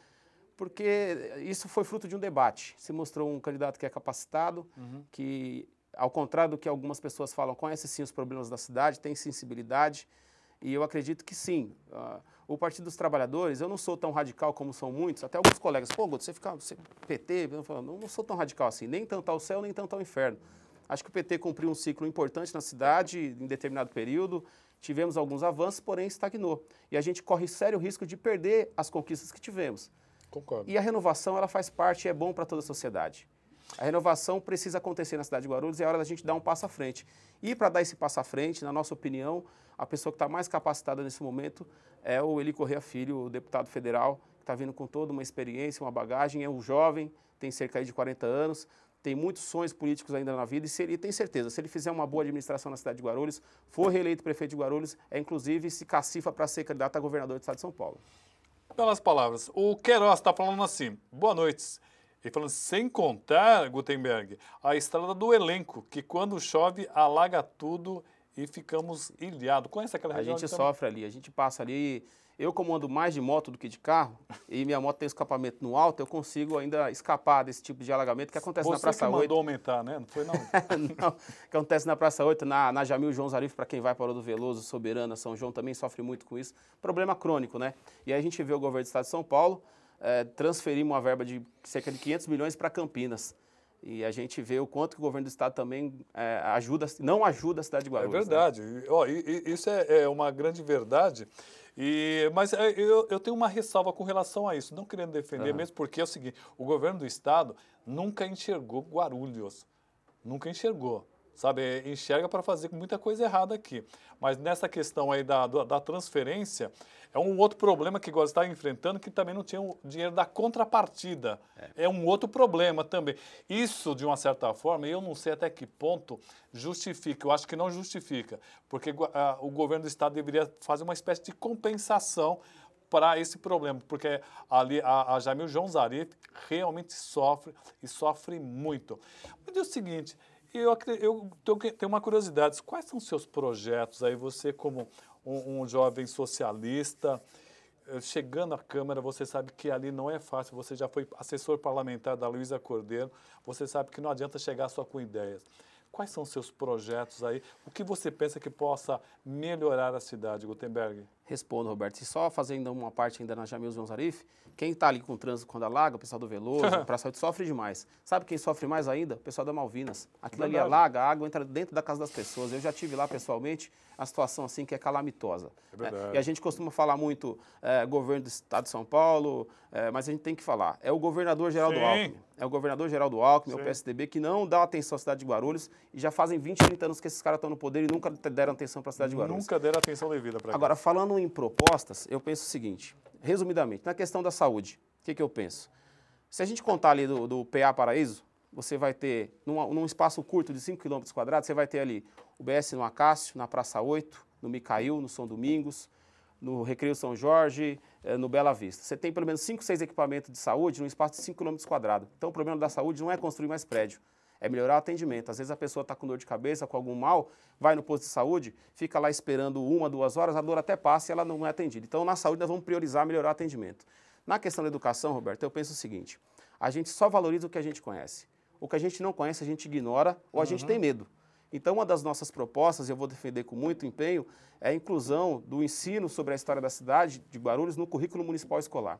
Porque isso foi fruto de um debate. Se mostrou um candidato que é capacitado, que, ao contrário do que algumas pessoas falam, conhece sim os problemas da cidade, tem sensibilidade, e eu acredito que sim. O Partido dos Trabalhadores, eu não sou tão radical como são muitos, até alguns colegas, pô, Guto, você PT, eu não sou tão radical assim, nem tanto ao céu, nem tanto ao inferno. Acho que o PT cumpriu um ciclo importante na cidade em determinado período, tivemos alguns avanços, porém estagnou. E a gente corre sério risco de perder as conquistas que tivemos. Concordo. E a renovação, ela faz parte e é bom para toda a sociedade. A renovação precisa acontecer na cidade de Guarulhos e é hora da gente dar um passo à frente. E para dar esse passo à frente, na nossa opinião, a pessoa que está mais capacitada nesse momento é o Eli Corrêa Filho, o deputado federal, que está vindo com toda uma experiência, uma bagagem, é um jovem, tem cerca de 40 anos, tem muitos sonhos políticos ainda na vida e tem certeza, se ele fizer uma boa administração na cidade de Guarulhos, for reeleito prefeito de Guarulhos, inclusive se cacifa para ser candidato a governador do estado de São Paulo. Pelas palavras, o Queiroz está falando assim, boa noite. Ele falando, sem contar, Gutenberg, a estrada do Elenco, que quando chove alaga tudo e ficamos ilhados. Conhece aquela região? A gente sofre ali, a gente passa ali. Eu, como ando mais de moto do que de carro, e minha moto tem escapamento no alto, eu consigo ainda escapar desse tipo de alagamento que acontece na Praça 8. Você que mandou aumentar, né? Não foi não? Não, que acontece na Praça 8, na Jamil João Zarif, para quem vai para o do Veloso, Soberana, São João, também sofre muito com isso. Problema crônico, né? E aí a gente vê o governo do estado de São Paulo, transferimos uma verba de cerca de 500 milhões para Campinas. E a gente vê o quanto que o governo do estado também não ajuda a cidade de Guarulhos. É verdade. Né? Isso é uma grande verdade. Mas eu tenho uma ressalva com relação a isso, não querendo defender mesmo, porque é o seguinte, o governo do estado nunca enxergou Guarulhos. Nunca enxergou. Sabe, enxerga para fazer muita coisa errada aqui. Mas nessa questão aí da transferência, é um outro problema que Guarulhos está enfrentando, que também não tinha o dinheiro da contrapartida. É um outro problema também. Isso, de uma certa forma, eu não sei até que ponto justifica. Eu acho que não justifica, porque o governo do estado deveria fazer uma espécie de compensação para esse problema, porque ali a Jamil João Zarif realmente sofre, e sofre muito. Mas é o seguinte... Eu tenho uma curiosidade, quais são os seus projetos aí, você como um jovem socialista, chegando à Câmara, você sabe que ali não é fácil, você já foi assessor parlamentar da Luísa Cordeiro, você sabe que não adianta chegar só com ideias. Quais são os seus projetos aí? O que você pensa que possa melhorar a cidade, Gutenberg? Respondo, Roberto. E só fazendo uma parte ainda na Jamil João Zarif, quem está ali com o trânsito quando alaga, o pessoal do Veloso, o Praça 8 sofre demais. Sabe quem sofre mais ainda? O pessoal da Malvinas. Aquilo ali alaga, a água entra dentro da casa das pessoas. Eu já estive lá pessoalmente, a situação assim que é calamitosa. É verdade. E a gente costuma falar muito governo do estado de São Paulo, mas a gente tem que falar. É o governador Geraldo Alckmin. É o governador Geraldo Alckmin, é o PSDB, que não dá atenção à cidade de Guarulhos e já fazem 20, 30 anos que esses caras estão no poder e nunca deram atenção para a cidade de Guarulhos. Nunca deram atenção devida para cá. Agora, falando em propostas, eu penso o seguinte, resumidamente, na questão da saúde, o que eu penso? Se a gente contar ali do PA Paraíso, você vai ter, num espaço curto de 5 km², você vai ter ali o BS no Acácio, na Praça 8, no Micail, no São Domingos, no Recreio São Jorge, no Bela Vista. Você tem pelo menos 5, 6 equipamentos de saúde num espaço de 5 km². Então, o problema da saúde não é construir mais prédio, é melhorar o atendimento. Às vezes a pessoa está com dor de cabeça, com algum mal, vai no posto de saúde, fica lá esperando 1, 2 horas, a dor até passa e ela não é atendida. Então, na saúde, nós vamos priorizar melhorar o atendimento. Na questão da educação, Roberto, eu penso o seguinte, a gente só valoriza o que a gente conhece. O que a gente não conhece, a gente ignora ou a gente tem medo. Então, uma das nossas propostas, eu vou defender com muito empenho, é a inclusão do ensino sobre a história da cidade de Guarulhos no currículo municipal escolar.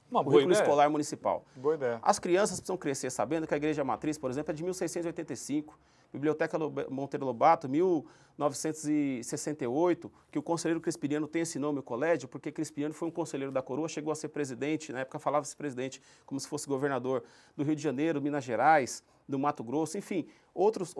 Currículo escolar municipal. Boa ideia. As crianças precisam crescer sabendo que a Igreja Matriz, por exemplo, é de 1685, Biblioteca Monteiro Lobato, 1968, que o conselheiro Crispiniano tem esse nome, o colégio, porque Crispiniano foi um conselheiro da coroa, chegou a ser presidente, na época falava-se presidente, como se fosse governador do Rio de Janeiro, Minas Gerais, do Mato Grosso, enfim, outros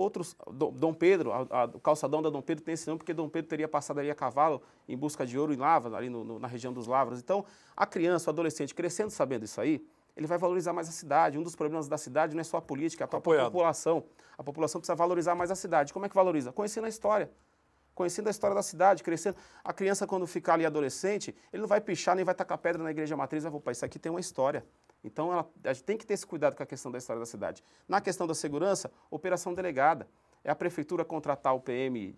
Dom Pedro, o calçadão da Dom Pedro tem esse nome porque Dom Pedro teria passado ali a cavalo em busca de ouro em Lavras, ali na região dos Lavras. Então, a criança, o adolescente, crescendo sabendo isso aí, ele vai valorizar mais a cidade. Um dos problemas da cidade não é só a política, é a própria população. A população precisa valorizar mais a cidade. Como é que valoriza? Conhecendo a história. Conhecendo a história da cidade, crescendo. A criança, quando ficar ali adolescente, ele não vai pichar, nem vai tacar pedra na Igreja Matriz, vai falar, isso aqui tem uma história. Então, a gente tem que ter esse cuidado com a questão da história da cidade. Na questão da segurança, operação delegada. É a prefeitura contratar o PM,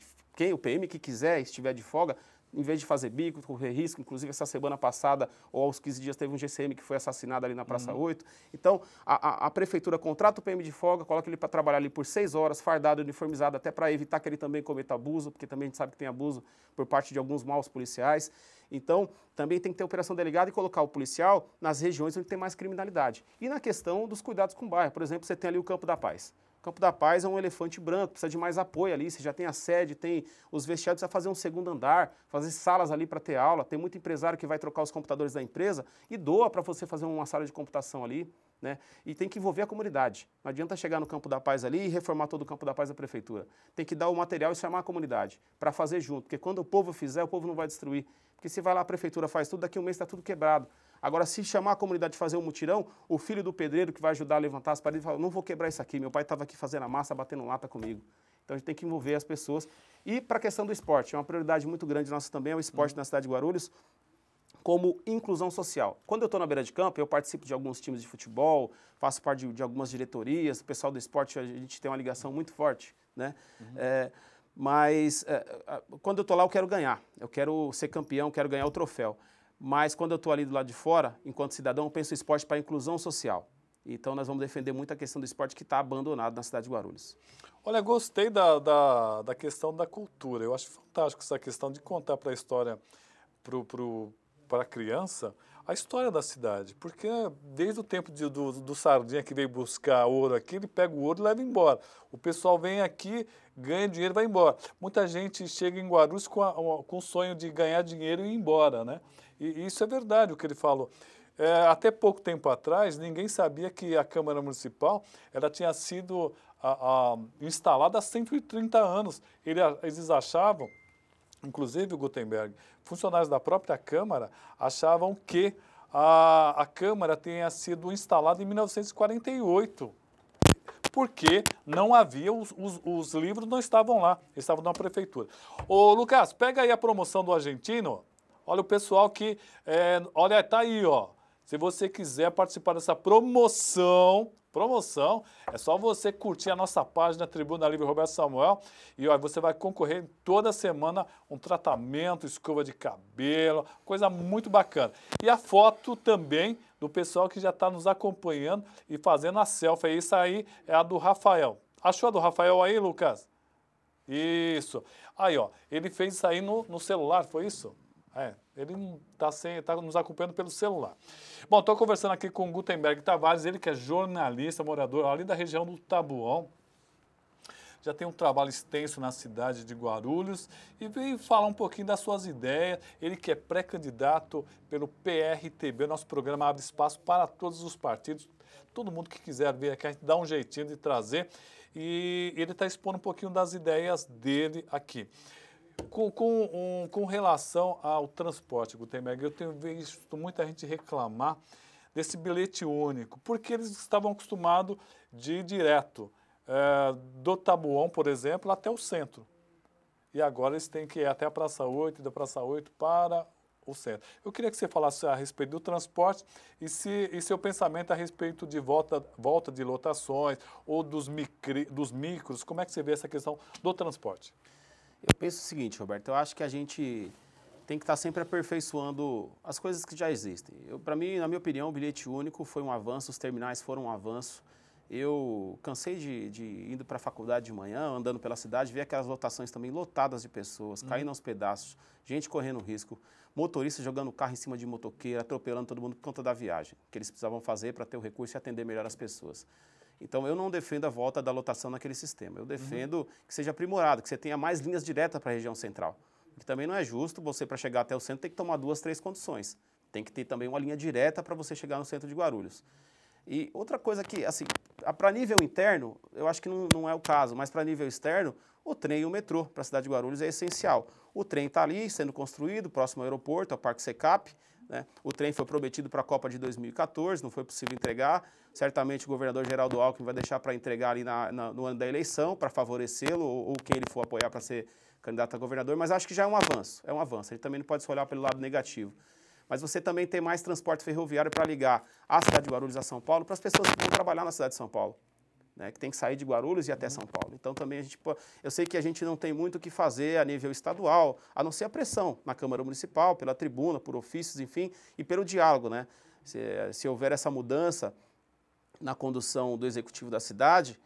o PM que quiser, estiver de folga, em vez de fazer bico, correr risco, inclusive essa semana passada, ou aos 15 dias, teve um GCM que foi assassinado ali na Praça 8. Então, a prefeitura contrata o PM de folga, coloca ele para trabalhar ali por 6 horas, fardado, uniformizado, até para evitar que ele também cometa abuso, porque também a gente sabe que tem abuso por parte de alguns maus policiais. Então, também tem que ter operação delegada e colocar o policial nas regiões onde tem mais criminalidade. E na questão dos cuidados com o bairro, por exemplo, você tem ali o Campo da Paz. O Campo da Paz é um elefante branco, precisa de mais apoio ali, você já tem a sede, tem os vestiários, precisa fazer um segundo andar, fazer salas ali para ter aula, tem muito empresário que vai trocar os computadores da empresa e doa para você fazer uma sala de computação ali, né? E tem que envolver a comunidade. Não adianta chegar no Campo da Paz ali e reformar todo o Campo da Paz da prefeitura. Tem que dar o material e chamar a comunidade para fazer junto, porque quando o povo fizer, o povo não vai destruir. Porque se vai lá a prefeitura, faz tudo, daqui a um mês está tudo quebrado. Agora, se chamar a comunidade de fazer um mutirão, o filho do pedreiro que vai ajudar a levantar as paredes fala, não vou quebrar isso aqui, meu pai estava aqui fazendo a massa, batendo lata comigo. Então, a gente tem que envolver as pessoas. E para a questão do esporte, é uma prioridade muito grande nossa também, é o esporte na cidade de Guarulhos, como inclusão social. Quando eu estou na beira de campo, eu participo de alguns times de futebol, faço parte de algumas diretorias, o pessoal do esporte, a gente tem uma ligação muito forte, né? Quando eu estou lá, eu quero ganhar, eu quero ser campeão, quero ganhar o troféu. Mas quando eu estou ali do lado de fora, enquanto cidadão, eu penso em esporte para inclusão social. Então nós vamos defender muito a questão do esporte que está abandonado na cidade de Guarulhos. Olha, gostei da questão da cultura. Eu acho fantástico essa questão de contar para a história, para a criança, a história da cidade. Porque desde o tempo do Sardinha que veio buscar ouro aqui, ele pega o ouro e leva embora. O pessoal vem aqui, ganha dinheiro e vai embora. Muita gente chega em Guarulhos com o sonho de ganhar dinheiro e ir embora, né? E isso é verdade o que ele falou. Até pouco tempo atrás, ninguém sabia que a Câmara Municipal ela tinha sido instalada há 130 anos. Eles achavam, inclusive o Gutenberg, funcionários da própria Câmara, achavam que a Câmara tenha sido instalada em 1948. Porque não havia, os livros não estavam lá, estavam na prefeitura. Ô, Lucas, pega aí a promoção do Argentino. Olha o pessoal que, olha, tá aí, ó. Se você quiser participar dessa promoção, é só você curtir a nossa página Tribuna Livre Roberto Samuel e ó, você vai concorrer toda semana um tratamento, escova de cabelo, coisa muito bacana. E a foto também do pessoal que já está nos acompanhando e fazendo a selfie. Isso aí é a do Rafael. Achou a do Rafael aí, Lucas? Isso. Aí, ó, ele fez isso aí no celular, foi isso? Ele está nos acompanhando pelo celular. Bom, estou conversando aqui com o Gutenberg Tavares, ele que é jornalista, morador ali da região do Taboão. Já tem um trabalho extenso na cidade de Guarulhos e veio falar um pouquinho das suas ideias. Ele que é pré-candidato pelo PRTB, nosso programa abre espaço para todos os partidos. Todo mundo que quiser vir aqui, a gente dá um jeitinho de trazer. E ele está expondo um pouquinho das ideias dele aqui. Com relação ao transporte, Gutenberg, eu tenho visto muita gente reclamar desse bilhete único, porque eles estavam acostumados de ir direto do Taboão, por exemplo, até o centro. E agora eles têm que ir até a Praça 8, da Praça 8 para o centro. Eu queria que você falasse a respeito do transporte e seu pensamento a respeito de volta de lotações ou dos micros, como é que você vê essa questão do transporte? Eu penso o seguinte, Roberto, eu acho que a gente tem que estar sempre aperfeiçoando as coisas que já existem. Para mim, na minha opinião, o bilhete único foi um avanço, os terminais foram um avanço. Eu cansei de indo para a faculdade de manhã, andando pela cidade, ver aquelas lotações também lotadas de pessoas, caindo aos pedaços, gente correndo risco, motorista jogando carro em cima de motoqueira, atropelando todo mundo por conta da viagem, que eles precisavam fazer para ter o recurso e atender melhor as pessoas. Então, eu não defendo a volta da lotação naquele sistema. Eu defendo que seja aprimorado, que você tenha mais linhas diretas para a região central. Porque também não é justo você, para chegar até o centro, ter que tomar 2, 3 condições. Tem que ter também uma linha direta para você chegar no centro de Guarulhos. E outra coisa que, assim, para nível interno, eu acho que não é o caso, mas para nível externo, o trem e o metrô para a cidade de Guarulhos é essencial. O trem está ali, sendo construído, próximo ao aeroporto, ao Parque Secap, né? O trem foi prometido para a Copa de 2014, não foi possível entregar. Certamente o governador Geraldo Alckmin vai deixar para entregar ali no ano da eleição, para favorecê-lo ou quem ele for apoiar para ser candidato a governador, mas acho que já é um avanço. Ele também não pode se olhar pelo lado negativo. Mas você também tem mais transporte ferroviário para ligar a cidade de Guarulhos a São Paulo para as pessoas que vão trabalhar na cidade de São Paulo. né, que tem que sair de Guarulhos e ir até São Paulo. Então também eu sei que a gente não tem muito o que fazer a nível estadual, a não ser a pressão na Câmara Municipal, pela tribuna, por ofícios, enfim, e pelo diálogo, né? Se houver essa mudança na condução do executivo da cidade,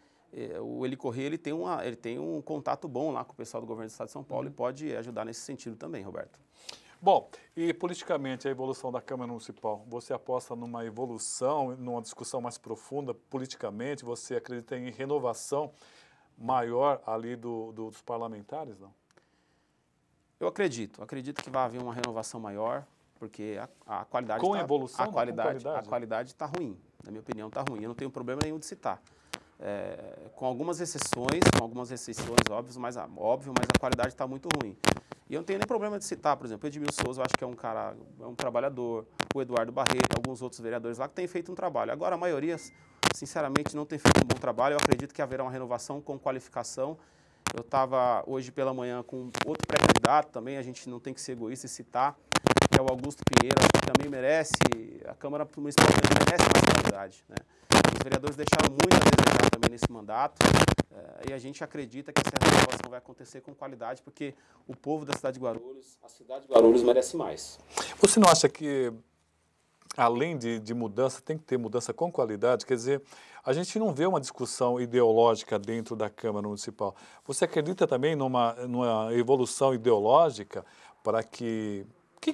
o Eli Corrêa ele tem um contato bom lá com o pessoal do governo do estado de São Paulo e pode ajudar nesse sentido também, Roberto. Bom, e politicamente, a evolução da Câmara Municipal, você aposta numa evolução, numa discussão mais profunda politicamente? Você acredita em renovação maior ali dos parlamentares, não? Eu acredito que vai haver uma renovação maior, porque a qualidade com evolução, a qualidade está ruim, na minha opinião está ruim. Eu não tenho problema nenhum de citar. Com algumas exceções, óbvias, mas a qualidade está muito ruim. E eu não tenho nem problema de citar, por exemplo, o Edmilson Souza, eu acho que é um trabalhador, o Eduardo Barreto, alguns outros vereadores lá que têm feito um trabalho. Agora, a maioria, sinceramente, não tem feito um bom trabalho. Eu acredito que haverá uma renovação com qualificação. Eu estava hoje pela manhã com outro pré-candidato também, a gente não tem que ser egoísta e citar, que é o Augusto Pinheiro, acho que também merece, a Câmara Municipal também merece mais qualidade, né? Os vereadores deixaram muito a desejar também nesse mandato, e a gente acredita que essa renovação vai acontecer com qualidade, porque o povo da cidade de Guarulhos, a cidade de Guarulhos merece mais. Você não acha que, além de mudança, tem que ter mudança com qualidade? Quer dizer, a gente não vê uma discussão ideológica dentro da Câmara Municipal. Você acredita também numa evolução ideológica para que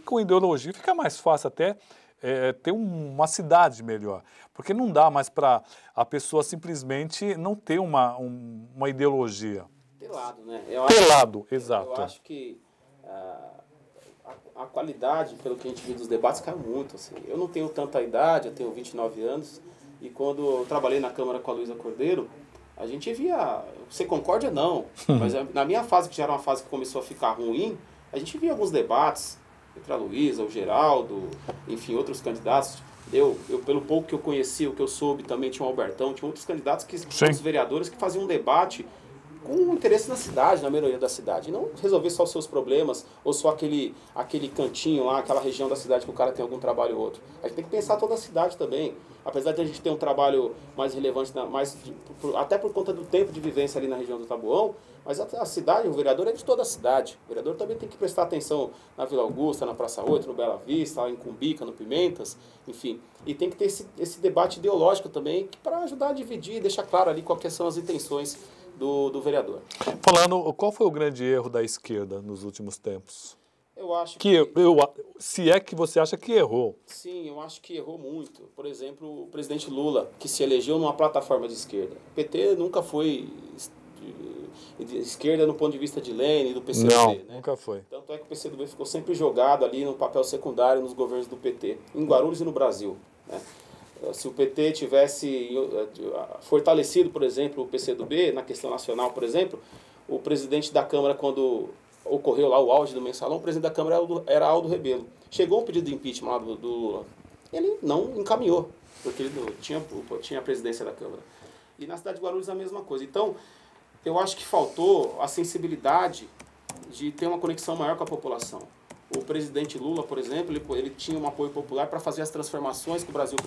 com ideologia fica mais fácil até ter uma cidade melhor? Porque não dá mais para a pessoa simplesmente não ter uma ideologia. Ter lado, né? Exato. Eu acho que a qualidade, pelo que a gente viu dos debates, caiu muito. Assim. Eu não tenho tanta idade, eu tenho 29 anos, e quando eu trabalhei na Câmara com a Luísa Cordeiro, a gente via, você concorda ou não, mas na minha fase, que já era uma fase que começou a ficar ruim, a gente via alguns debates entre a Luísa, o Geraldo, enfim, outros candidatos. Eu, pelo pouco que eu conheci, o que eu soube, também tinha o Albertão, tinha outros candidatos, outros vereadores que faziam um debate com interesse na cidade, na melhoria da cidade. E não resolver só os seus problemas, ou só aquele cantinho lá, aquela região da cidade que o cara tem algum trabalho ou outro. A gente tem que pensar toda a cidade também. Apesar de a gente ter um trabalho mais relevante, até por conta do tempo de vivência ali na região do Taboão, mas a cidade, o vereador é de toda a cidade. O vereador também tem que prestar atenção na Vila Augusta, na Praça 8, no Bela Vista, lá em Cumbica, no Pimentas, enfim. E tem que ter esse debate ideológico também, para ajudar a dividir e deixar claro ali quais são as intenções do vereador. Falando, qual foi o grande erro da esquerda nos últimos tempos? Eu acho se é que você acha que errou. Sim, eu acho que errou muito. Por exemplo, o presidente Lula, que se elegeu numa plataforma de esquerda. O PT nunca foi de esquerda no ponto de vista de Lênin, do PCdoB. Não, né? nunca foi. Tanto é que o PCdoB ficou sempre jogado ali no papel secundário nos governos do PT, em Guarulhos e no Brasil, né? Se o PT tivesse fortalecido, por exemplo, o PCdoB na questão nacional, por exemplo, o presidente da Câmara, quando ocorreu lá o auge do mensalão, o presidente da Câmara era Aldo Rebelo. Chegou um pedido de impeachment lá do Lula. Ele não encaminhou, porque ele tinha a presidência da Câmara. E na cidade de Guarulhos a mesma coisa. Então, eu acho que faltou a sensibilidade de ter uma conexão maior com a população. O presidente Lula, por exemplo, ele tinha um apoio popular para fazer as transformações que o Brasil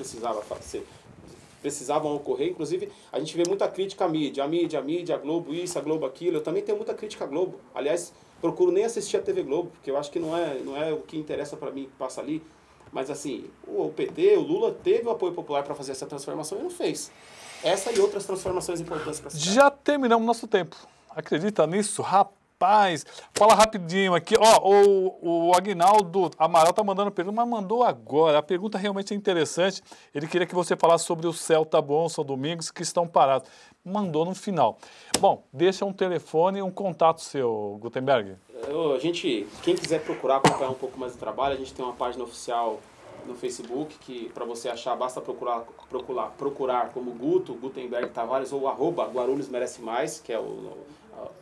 precisavam ocorrer. Inclusive, a gente vê muita crítica à mídia. A mídia, a Globo isso, a Globo aquilo. Eu também tenho muita crítica à Globo. Aliás, procuro nem assistir a TV Globo, porque eu acho que não é o que interessa para mim que passa ali. Mas assim, o PT, o Lula teve o apoio popular para fazer essa transformação e não fez. Essa e outras transformações importantes para a cidade. Já terminamos nosso tempo. Acredita nisso? Rapaz, fala rapidinho aqui. O Aguinaldo Amaral tá mandando pergunta, mas mandou agora. A pergunta realmente é interessante. Ele queria que você falasse sobre o Céu Taboão, São Domingos, que estão parados. Mandou no final. Bom, deixa um telefone e um contato seu, Gutenberg. Quem quiser procurar acompanhar um pouco mais do trabalho, a gente tem uma página oficial no Facebook, que para você achar, basta procurar como Gutenberg Tavares, ou @Guarulhos Merece Mais, que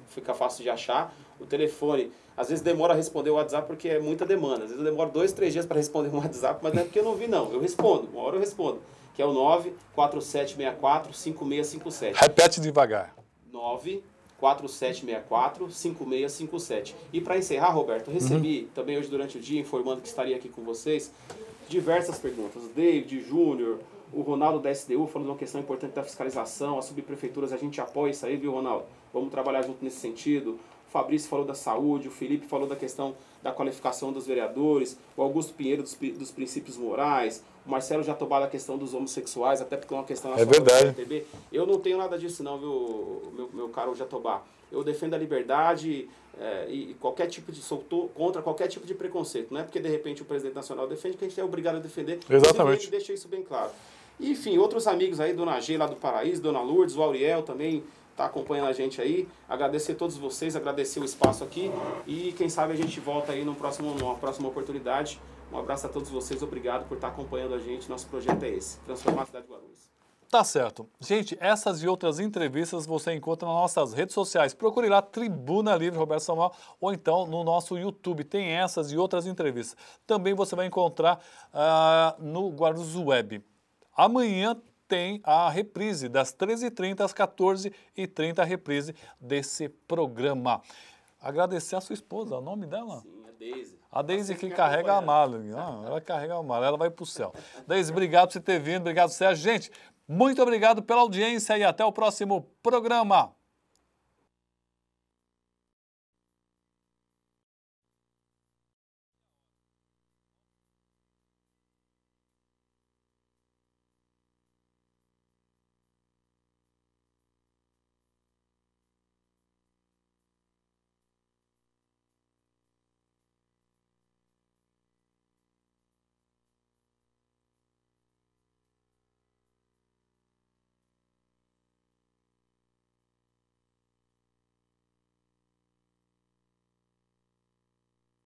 fica fácil de achar. O telefone, às vezes demora a responder o WhatsApp porque é muita demanda. Às vezes eu demoro 2, 3 dias para responder um WhatsApp, mas não é porque eu não vi, não. Eu respondo, uma hora eu respondo. Que é o 94764-5657. Repete devagar. 94764-5657. E para encerrar, Roberto, eu recebi também hoje durante o dia, informando que estaria aqui com vocês, diversas perguntas. David, Júnior, O Ronaldo da SDU falou de uma questão importante da fiscalização, as subprefeituras, a gente apoia isso aí, viu, Ronaldo? Vamos trabalhar junto nesse sentido. O Fabrício falou da saúde, o Felipe falou da questão da qualificação dos vereadores, o Augusto Pinheiro dos princípios morais, o Marcelo Jatobá da questão dos homossexuais, até porque é uma questão nacional verdade. da PTB. Eu não tenho nada disso não, viu, meu caro Jatobá. Eu defendo a liberdade e qualquer tipo de... Sou contra qualquer tipo de preconceito. Não é porque, de repente, o presidente nacional defende que a gente é obrigado a defender. Exatamente. Ele deixa isso bem claro. E, enfim, outros amigos aí, Dona G lá do Paraíso, Dona Lourdes, o Auriel também está acompanhando a gente aí. Agradecer a todos vocês, agradecer o espaço aqui e quem sabe a gente volta aí numa próxima oportunidade. Um abraço a todos vocês, obrigado por estar acompanhando a gente. Nosso projeto é esse, transformar a cidade de Guarulhos. Tá certo. Gente, essas e outras entrevistas você encontra nas nossas redes sociais. Procure lá Tribuna Livre Roberto Samuel ou então no nosso YouTube. Tem essas e outras entrevistas. Também você vai encontrar no Guarulhos Web. Amanhã tem a reprise, das 13h30 às 14h30, a reprise desse programa. Agradecer a sua esposa, o nome dela? Sim, a Deise. A Deise que carrega a mala. Ela carrega a mala, ela vai pro céu. Deise, obrigado por você ter vindo, obrigado, Sérgio. Gente, muito obrigado pela audiência e até o próximo programa.